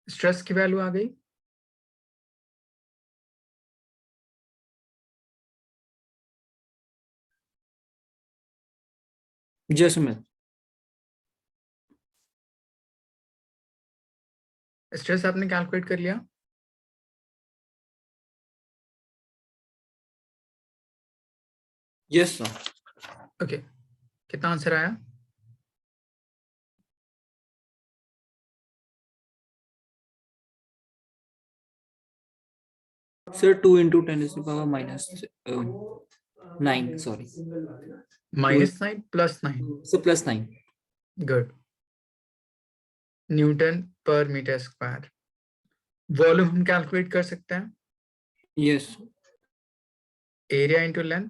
स्ट्रेस की वैल्यू आ गई?
जी सुमित।
स्ट्रेस आपने कैलकुलेट कर लिया?
Yes sir.
ओके, कितना आंसर आया?
Sir 2 into 10 is the power minus 9, sorry.
-9 +9,
So plus 9.
Good. Newton per meter square. Volume हम कैलकुलेट कर सकते हैं,
Yes.
Area into length.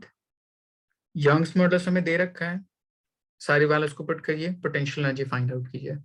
Young's modulus हमें दे रखा है, सारी वैल्यूज को पुट करिए, पोटेंशियल एनर्जी फाइंड आउट कीजिए।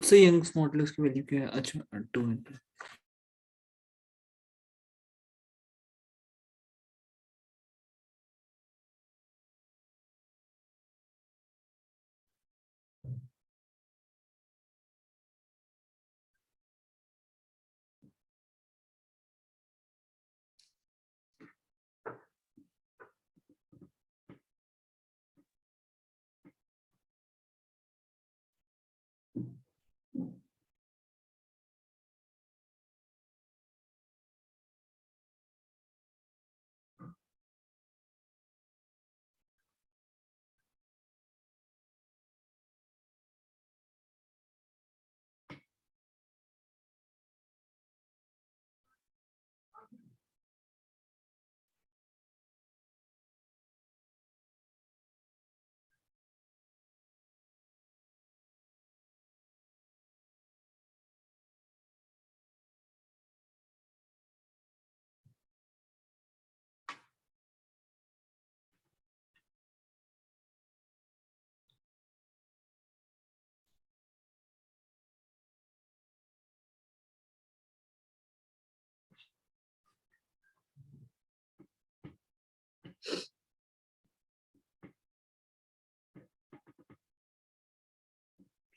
So यंग्स मॉडल्स की वैल्यू क्या है? अच्छा 2 into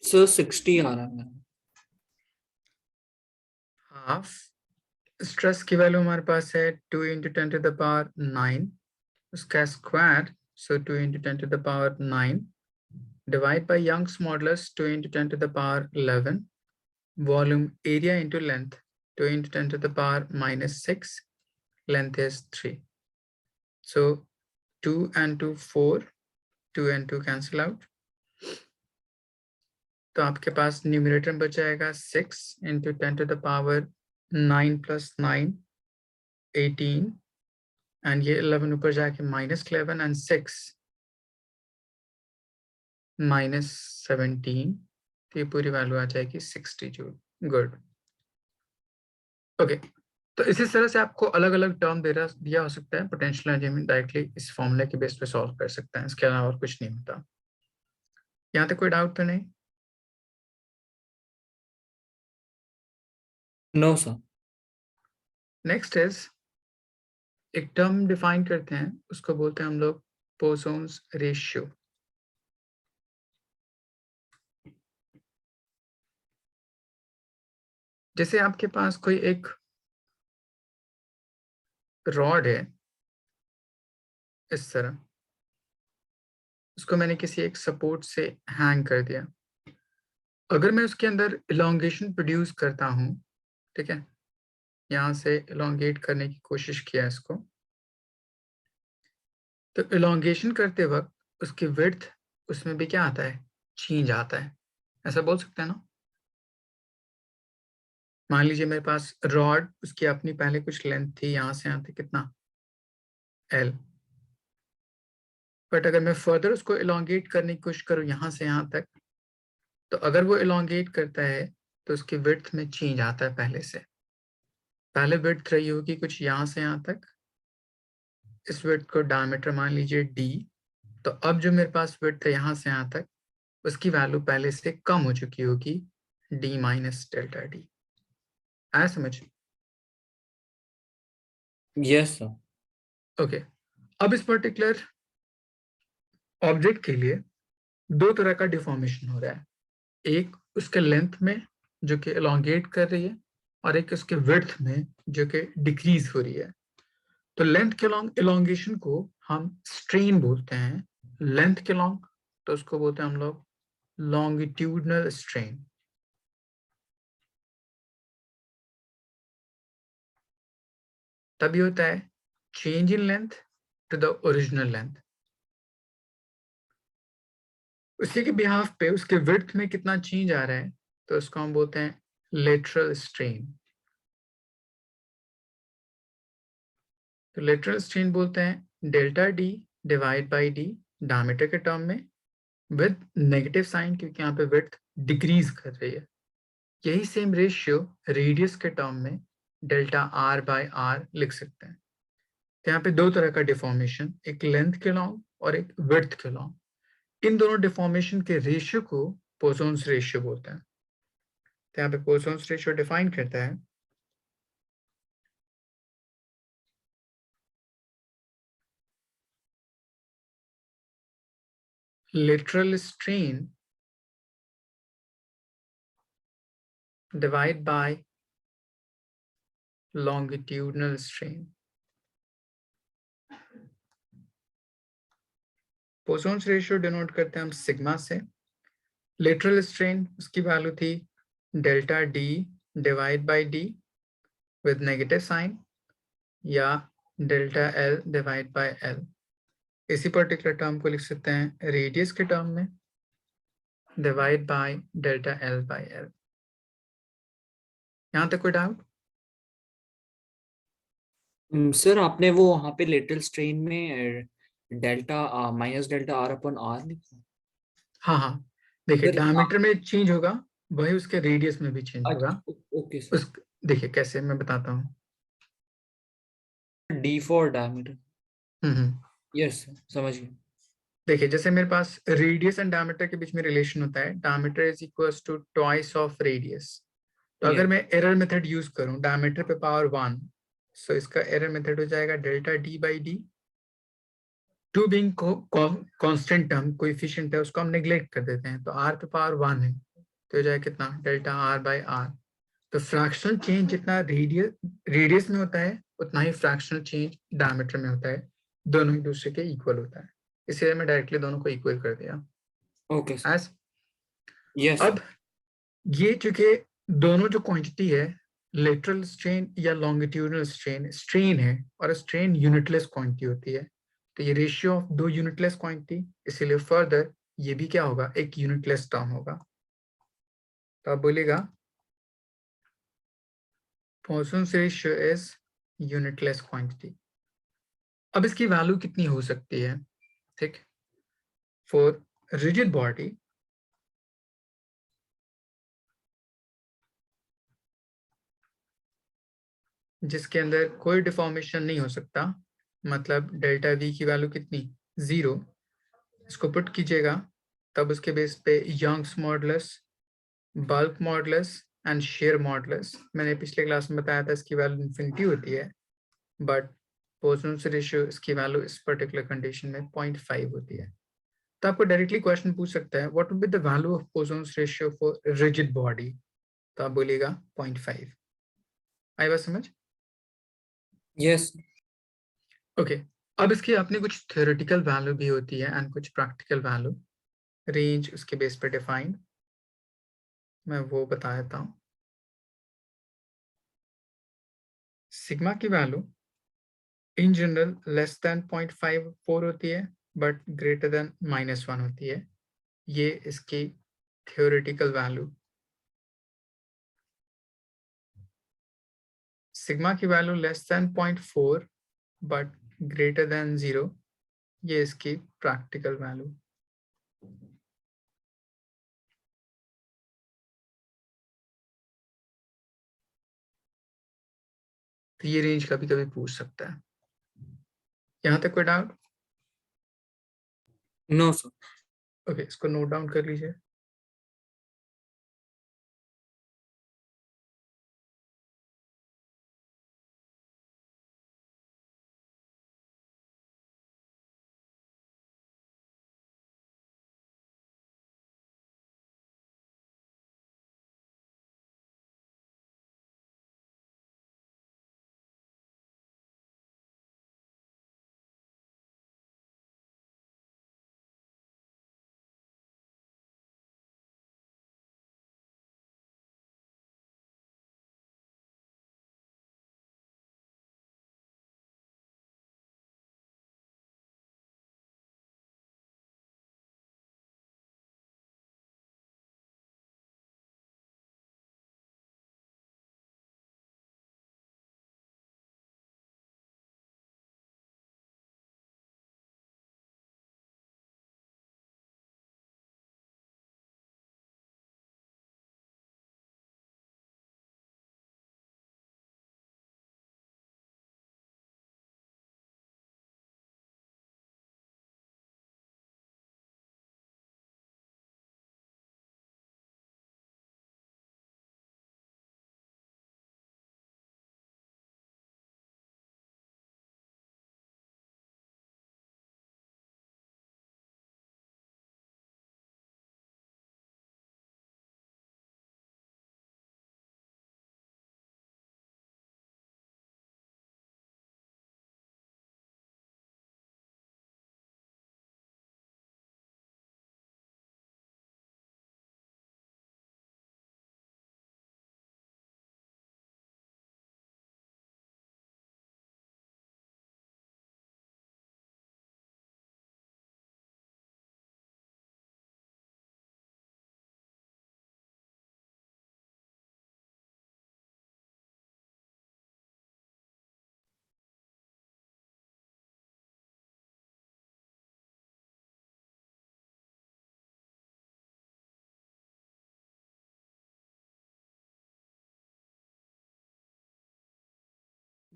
So 60 आ रहा है।
हाफ स्ट्रेस की वैल्यू हमारे पास है 2 × 10⁻9, उसका square, so 2 × 10⁻9 divide by Young's modulus 2 × 10⁻11, volume area into length 2 × 10⁻⁻6, length is 3, so 2 and 2 4, 2 and 2 cancel out, तो आपके पास न्यूमरेटर में बच जाएगा 6 × 10⁻9 + 9 18, एंड ये 11 ऊपर जाके -11 एंड 6 -17, तो ये पूरी वैल्यू आ जाएगी 60 जूल। गुड। ओके, तो इसी तरह से आपको अलग अलग टर्म दिया हो सकता है, पोटेंशियल एनर्जी में डायरेक्टली इस फॉर्मूले के बेस पे सॉल्व कर सकते हैं, इसके अलावा और कुछ नहीं होता। यहाँ तक कोई डाउट तो नहीं?
No sir.
नेक्स्ट इज, एक टर्म डिफाइन करते हैं, उसको बोलते हैं हम लोग पोसोन्स रेशियो। जैसे आपके पास कोई एक रॉड है इस तरह, उसको मैंने किसी एक सपोर्ट से हैंग कर दिया, अगर मैं उसके अंदर इलोंगेशन प्रोड्यूस करता हूँ, ठीक है, यहाँ से इलोंगेट करने की कोशिश किया इसको, तो इलोंगेशन करते वक्त उसकी विड्थ, उसमें भी क्या आता है, चेंज आता है, ऐसा बोल सकते हैं ना। मान लीजिए मेरे पास रॉड, उसकी अपनी पहले कुछ लेंथ थी, यहाँ से यहाँ तक कितना L, बट अगर मैं फर्दर उसको इलोंगेट करने की कोशिश करूँ यहाँ से यहाँ तक, तो अगर वो इलोंगेट करता है तो उसकी विड्थ में चेंज आता है पहले से, पहले विड्थ रही होगी कुछ यहाँ से यहाँ तक, इस विड्थ को डायमीटर मान लीजिए d, तो अब जो मेरे पास विड्थ है यहाँ से यहाँ तक, उसकी वैल्यू पहले से कम हो चुकी होगी d माइनस डेल्टा डी। आया समझ?
Yes sir.
ओके, अब इस पर्टिकुलर ऑब्जेक्ट के लिए दो तरह का डिफॉर्मेशन हो रहा है, एक उसके लेंथ में जो कि एलोंगेट कर रही है, और एक उसके विड्थ में जो कि डिक्रीज हो रही है। तो लेंथ के लॉन्ग एलोंगेशन को हम स्ट्रेन बोलते हैं, लेंथ के लॉन्ग तो उसको बोलते हैं हम लोग लॉन्गिट्यूडनल स्ट्रेन। तभी होता है change in length to the original length. उसी के बिहाफ पे उसके विड्थ में कितना चेंज आ रहा है, तो उसको हम बोलते हैं लेटरल स्ट्रेन। तो लेटरल स्ट्रेन बोलते हैं delta d divide by D diameter के टर्म में, विद नेगेटिव साइन, क्योंकि यहाँ पे विड्थ डिक्रीज कर रही है। यही सेम रेशियो रेडियस के टर्म में डेल्टा आर बाय आर लिख सकते हैं। तो यहाँ पे दो तरह का डिफॉर्मेशन, एक लेंथ के लॉन्ग और एक विड्थ के लॉन्ग। इन दोनों डिफॉर्मेशन के रेशियो को पोसोन्स रेशियो बोलते हैं। तो यहाँ पे पोसोन्स रेशियो डिफाइन करता है lateral strain divided by longitudinal strain. Poisson's ratio denote करते हैं हम सिग्मा से। लेटरल स्ट्रेन उसकी वैल्यू थी delta d divide by d with negative sign, या delta l divide by l. इसी पर्टिकुलर टर्म को लिख सकते हैं रेडियस के टर्म में divide by delta l by l. यहाँ तक कोई डाउट?
सर आपने वो वहाँ पे लेटरल स्ट्रेन में डेल्टा माइनस डेल्टा आर अपन आर लिखा।
हाँ हाँ, देखिए
सर
डायमीटर में चेंज होगा, वही उसके रेडियस में भी चेंज होगा।
Okay sir.
उस देखिए कैसे मैं बताता हूँ।
D for diameter.
Hmm.
Yes समझ गया।
देखिए जैसे मेरे पास रेडियस एंड डायमीटर के बीच में रिलेशन होता है, diameter is equals to twice of radius. तो अगर
यस
मैं एरर मेथड यूज करूं डायमीटर पे पावर 1, सो इसका एरर मेथड हो जाएगा delta D by D. Two being constant term coefficient है, उसको हम नेग्लेक्ट कर देते हैं, तो आर पे पावर 1 है, तो हो जाएगा कितना डेल्टा आर बाई आर। तो फ्रैक्शनल चेंज जितना रेडियस में होता है उतना ही फ्रैक्शनल चेंज डायमीटर में होता है, दोनों एक दूसरे के इक्वल होता है, इसलिए मैं डायरेक्टली दोनों को इक्वल कर दिया।
Okay sir.
एज
यस
अब ये चूंकि दोनों जो क्वांटिटी है, लेटरल स्ट्रेन या लॉन्गिट्यूडनल स्ट्रेन, स्ट्रेन है और स्ट्रेन यूनिटलेस क्वांटिटी होती है, तो ये रेशियो ऑफ दो यूनिटलेस क्वांटिटी, इसीलिए फर्दर ये भी क्या होगा, एक यूनिटलेस टर्म होगा। तो आप बोलेगा Poisson's ratio is unitless quantity. अब इसकी वैल्यू कितनी हो सकती है? ठीक, फॉर रिजिड बॉडी जिसके अंदर कोई डिफॉर्मेशन नहीं हो सकता, मतलब डेल्टा वी की वैल्यू कितनी, 0, इसको पुट कीजिएगा, तब उसके बेस पे Young's modulus, bulk modulus and shear modulus, मैंने पिछले क्लास में बताया था इसकी वैल्यू इन्फिनिटी होती है, बट पोसोन्स रेशियो इसकी वैल्यू इस पर्टिकुलर कंडीशन में 0.5 होती है। तो आपको डायरेक्टली क्वेश्चन पूछ सकता है what would be the value of Poisson's ratio for rigid body, तो आप बोलिएगा 0.5। आई बात समझ?
यस
ओके, अब इसकी अपनी कुछ थ्योरेटिकल वैल्यू भी होती है एंड कुछ प्रैक्टिकल वैल्यू, रेंज उसके बेस पे डिफाइंड, मैं वो बता देता हूँ। सिग्मा की value in general less than 0.54 होती है, बट ग्रेटर देन -1 होती है, ये इसकी थ्योरेटिकल वैल्यू। सिग्मा की value less than 0.4 but greater than 0, ये इसकी प्रैक्टिकल वैल्यू। तो ये रेंज कभी कभी पूछ सकता है। यहाँ तक कोई डाउट?
No sir.
ओके, इसको नोट डाउन कर लीजिए।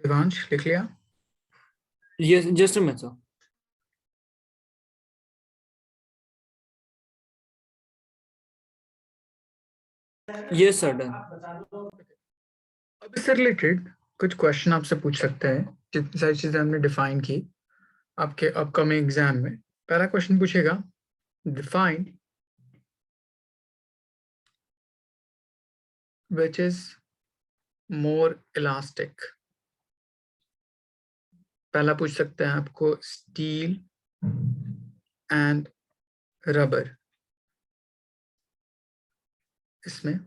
दिवांश लिख लिया?
Yes, just a minute sir. Yes sir, done.
अब इससे रिलेटेड कुछ क्वेश्चन आपसे पूछ सकते हैं। जितनी सारी चीजें हमने डिफाइन की आपके अपकमिंग एग्जाम में, पहला क्वेश्चन पूछेगा, define which is more elastic। पहला पूछ सकते हैं आपको स्टील एंड रबर, इसमें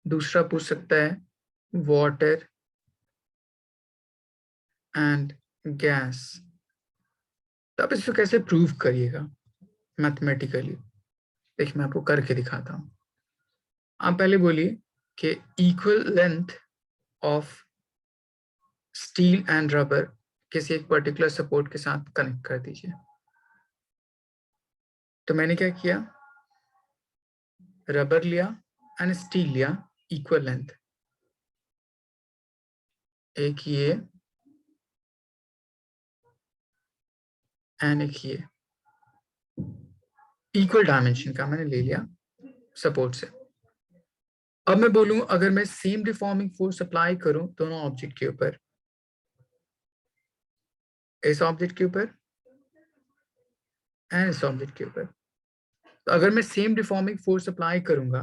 दूसरा पूछ सकता है वाटर एंड गैस। तो आप इसको कैसे प्रूव करिएगा मैथमेटिकली? देखिए मैं आपको करके दिखाता हूँ। आप पहले बोलिए कि equal length of steel and rubber किसी एक पर्टिकुलर सपोर्ट के साथ कनेक्ट कर दीजिए। तो मैंने क्या किया, रबर लिया एंड स्टील लिया इक्वल लेंथ, एक ये एंड एक ये, इक्वल डायमेंशन का मैंने ले लिया सपोर्ट से। अब मैं बोलूं अगर मैं सेम डिफॉर्मिंग फोर्स अप्लाई करूं दोनों ऑब्जेक्ट के ऊपर, इस ऑब्जेक्ट के ऊपर एंड इस ऑब्जेक्ट के ऊपर, तो अगर मैं सेम डिफॉर्मिंग फोर्स अप्लाई करूंगा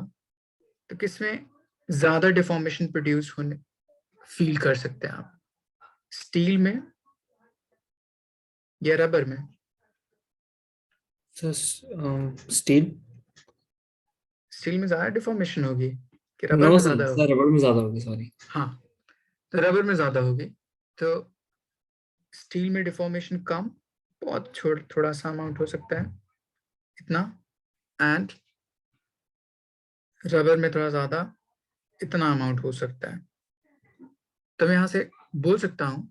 तो किसमें ज्यादा डिफॉर्मेशन प्रोड्यूस होने फील कर सकते हैं आप, स्टील में या रबर में?
Sir steel.
स्टील में ज्यादा डिफॉर्मेशन होगी कि रबर
नो
में
सर,
ज्यादा होगी?
सर रबड़ में ज्यादा होगी, सॉरी।
हाँ, तो रबर में ज्यादा होगी। तो स्टील में डिफॉर्मेशन कम, बहुत थोड़ा सा अमाउंट हो सकता है इतना, एंड रबर में थोड़ा ज्यादा, इतना अमाउंट हो सकता है। तो मैं यहां से बोल सकता हूं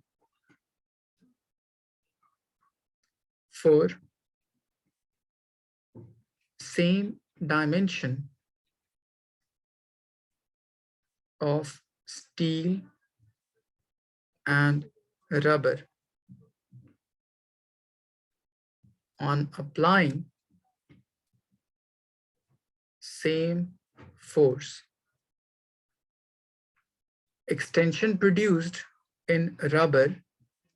for same dimension of steel and rubber. On applying same force, extension produced in rubber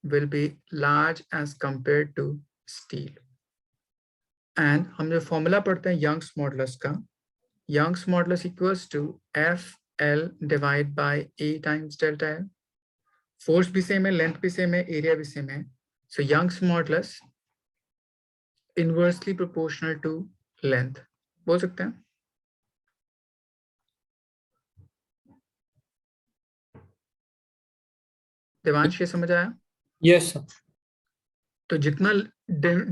will be large as compared to steel. And हम जो फॉर्मूला पढ़ते हैं यंग्स मॉडुलस का, Young's modulus equals to FL divide by A times delta L. Force भी same है, length भी same है, area भी सेम है. So Young's modulus inversely proportional to length बोल सकते हैं. देवांश ये समझ आया?
Yes sir.
तो जितना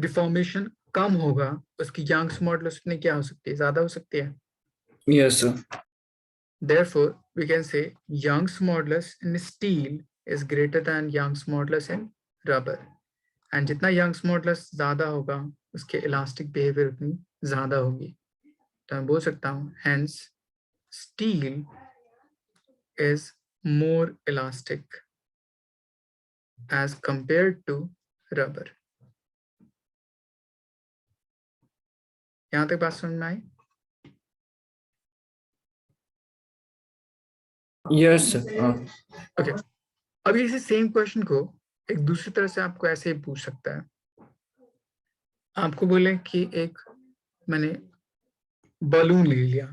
डिफॉर्मेशन कम होगा उसकी यंग्स मॉडुलस उतनी क्या हो सकती है, ज्यादा हो सकती है.
Yes sir.
Therefore, we can say Young's modulus in steel is greater than Young's modulus in rubber. And जितना Young's modulus ज़्यादा होगा उसके elastic behavior उतनी ज़्यादा होगी. तो मैं बोल सकता हूँ hence steel is more elastic as compared to rubber. यहाँ तक बात समझ में आई?
Yes sir.
ओके. अब इसी सेम क्वेश्चन को एक दूसरी तरह से आपको ऐसे ही पूछ सकता है. आपको बोले कि एक मैंने बलून ले लिया,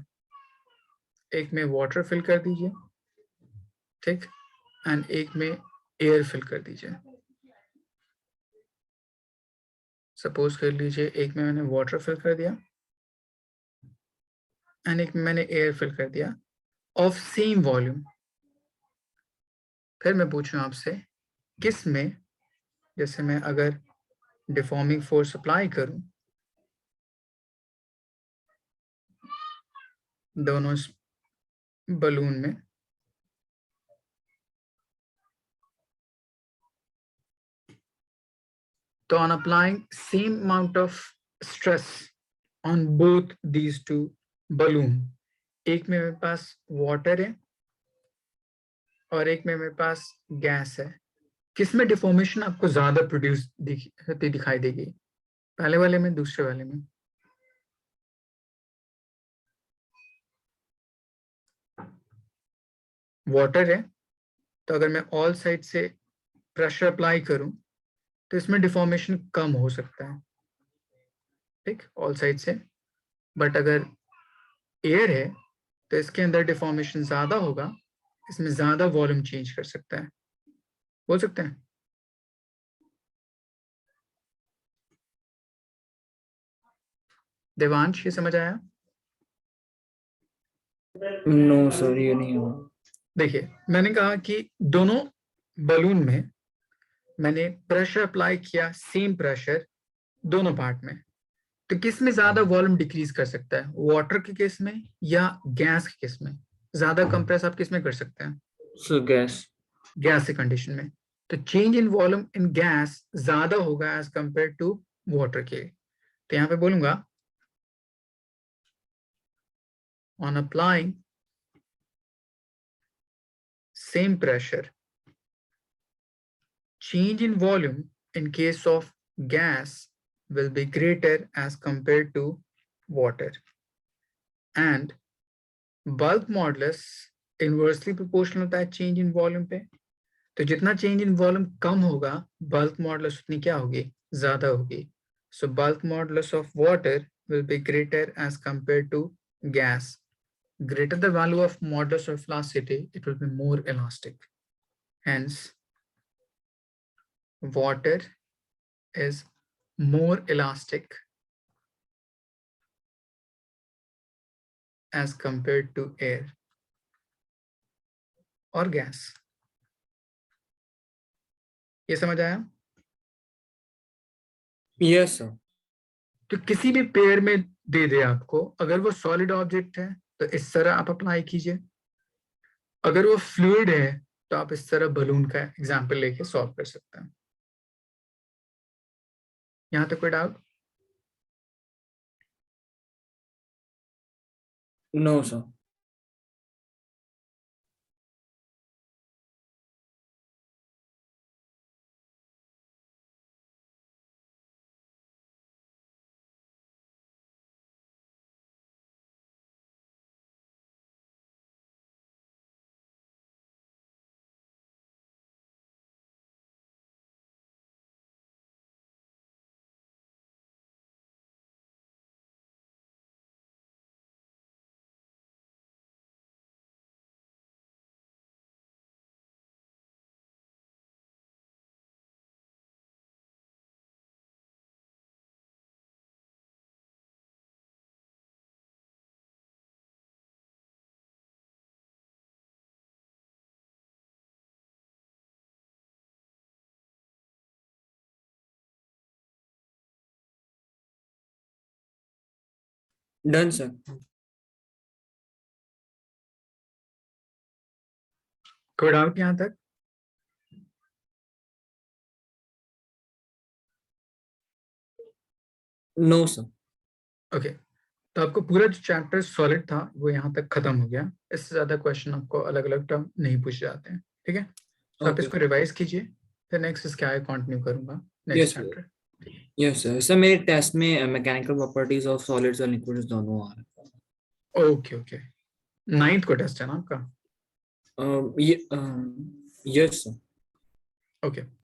एक में वाटर फिल कर दीजिए, ठीक, एंड एक में एयर फिल कर दीजिए. सपोज कर लीजिए एक में मैंने वाटर फिल कर दिया एंड एक में मैंने एयर फिल कर दिया ऑफ सेम वॉल्यूम. फिर मैं पूछूं आपसे किस में, जैसे मैं अगर डिफॉर्मिंग फोर्स अप्लाई करूं दोनों बलून में, तो on applying same amount of stress on both these two balloon, एक में मेरे पास वाटर है और एक में मेरे पास गैस है, किसमें डिफॉर्मेशन आपको ज्यादा प्रोड्यूस होती दिखाई देगी, पहले वाले में दूसरे वाले में? वाटर है तो अगर मैं ऑल साइड से प्रेशर अप्लाई करूं तो इसमें डिफॉर्मेशन कम हो सकता है, ठीक, ऑल साइड से. बट अगर एयर है तो इसके अंदर डिफॉर्मेशन ज्यादा होगा, इसमें ज्यादा वॉल्यूम चेंज कर सकता है, बोल सकते हैं. देवांश ये समझ आया?
नो सर, ये नहीं हुआ.
देखिए मैंने कहा कि दोनों बलून में मैंने प्रेशर अप्लाई किया, सेम प्रेशर दोनों पार्ट में, तो किस में ज्यादा वॉल्यूम डिक्रीज कर सकता है, वाटर के केस में या गैस के केस में? ज्यादा कंप्रेस आप किस में कर सकते हैं?
Sir gas.
गैस के कंडीशन में. तो change in volume in gas ज्यादा होगा एज कंपेयर टू वाटर के. तो यहाँ पे बोलूंगा on applying same pressure, change in volume in case of gas will be greater as compared to water, and bulk modulus inversely proportional होता है change in volume पे. तो जितना change in volume कम होगा bulk modulus उतनी क्या होगी, ज्यादा होगी. So bulk modulus of water will be greater as compared to gas. Greater the value of modulus of elasticity, it will be more elastic. Hence, water is more elastic as compared to air or gas. ये समझ आया?
Yes sir.
तो किसी भी pair में दे दे आपको, अगर वो सॉलिड ऑब्जेक्ट है तो इस तरह आप अप्लाई कीजिए, अगर वो फ्लूइड है तो आप इस तरह बलून का एग्जांपल लेके सॉल्व कर सकते हैं. यहाँ तक कोई doubt?
No sir. Done sir.
कोई डाउट यहाँ तक?
No sir.
ओके, तो आपको पूरा जो चैप्टर सॉलिड था वो यहाँ तक खत्म हो गया। इससे ज्यादा क्वेश्चन आपको अलग अलग टर्म नहीं पूछे जाते हैं, ठीक है? तो आप
ओके।
इसको रिवाइज कीजिए, फिर नेक्स्ट इसके आगे कंटिन्यू करूंगा next
yes
chapter.
Yes sir. Sir मेरे टेस्ट में मैकेनिकल प्रॉपर्टीज ऑफ सॉलिड्स और लिक्विड्स दोनों आ रहे हैं।
ओके ओके, 9th को टेस्ट है ना आपका?
Yes sir.
ओके।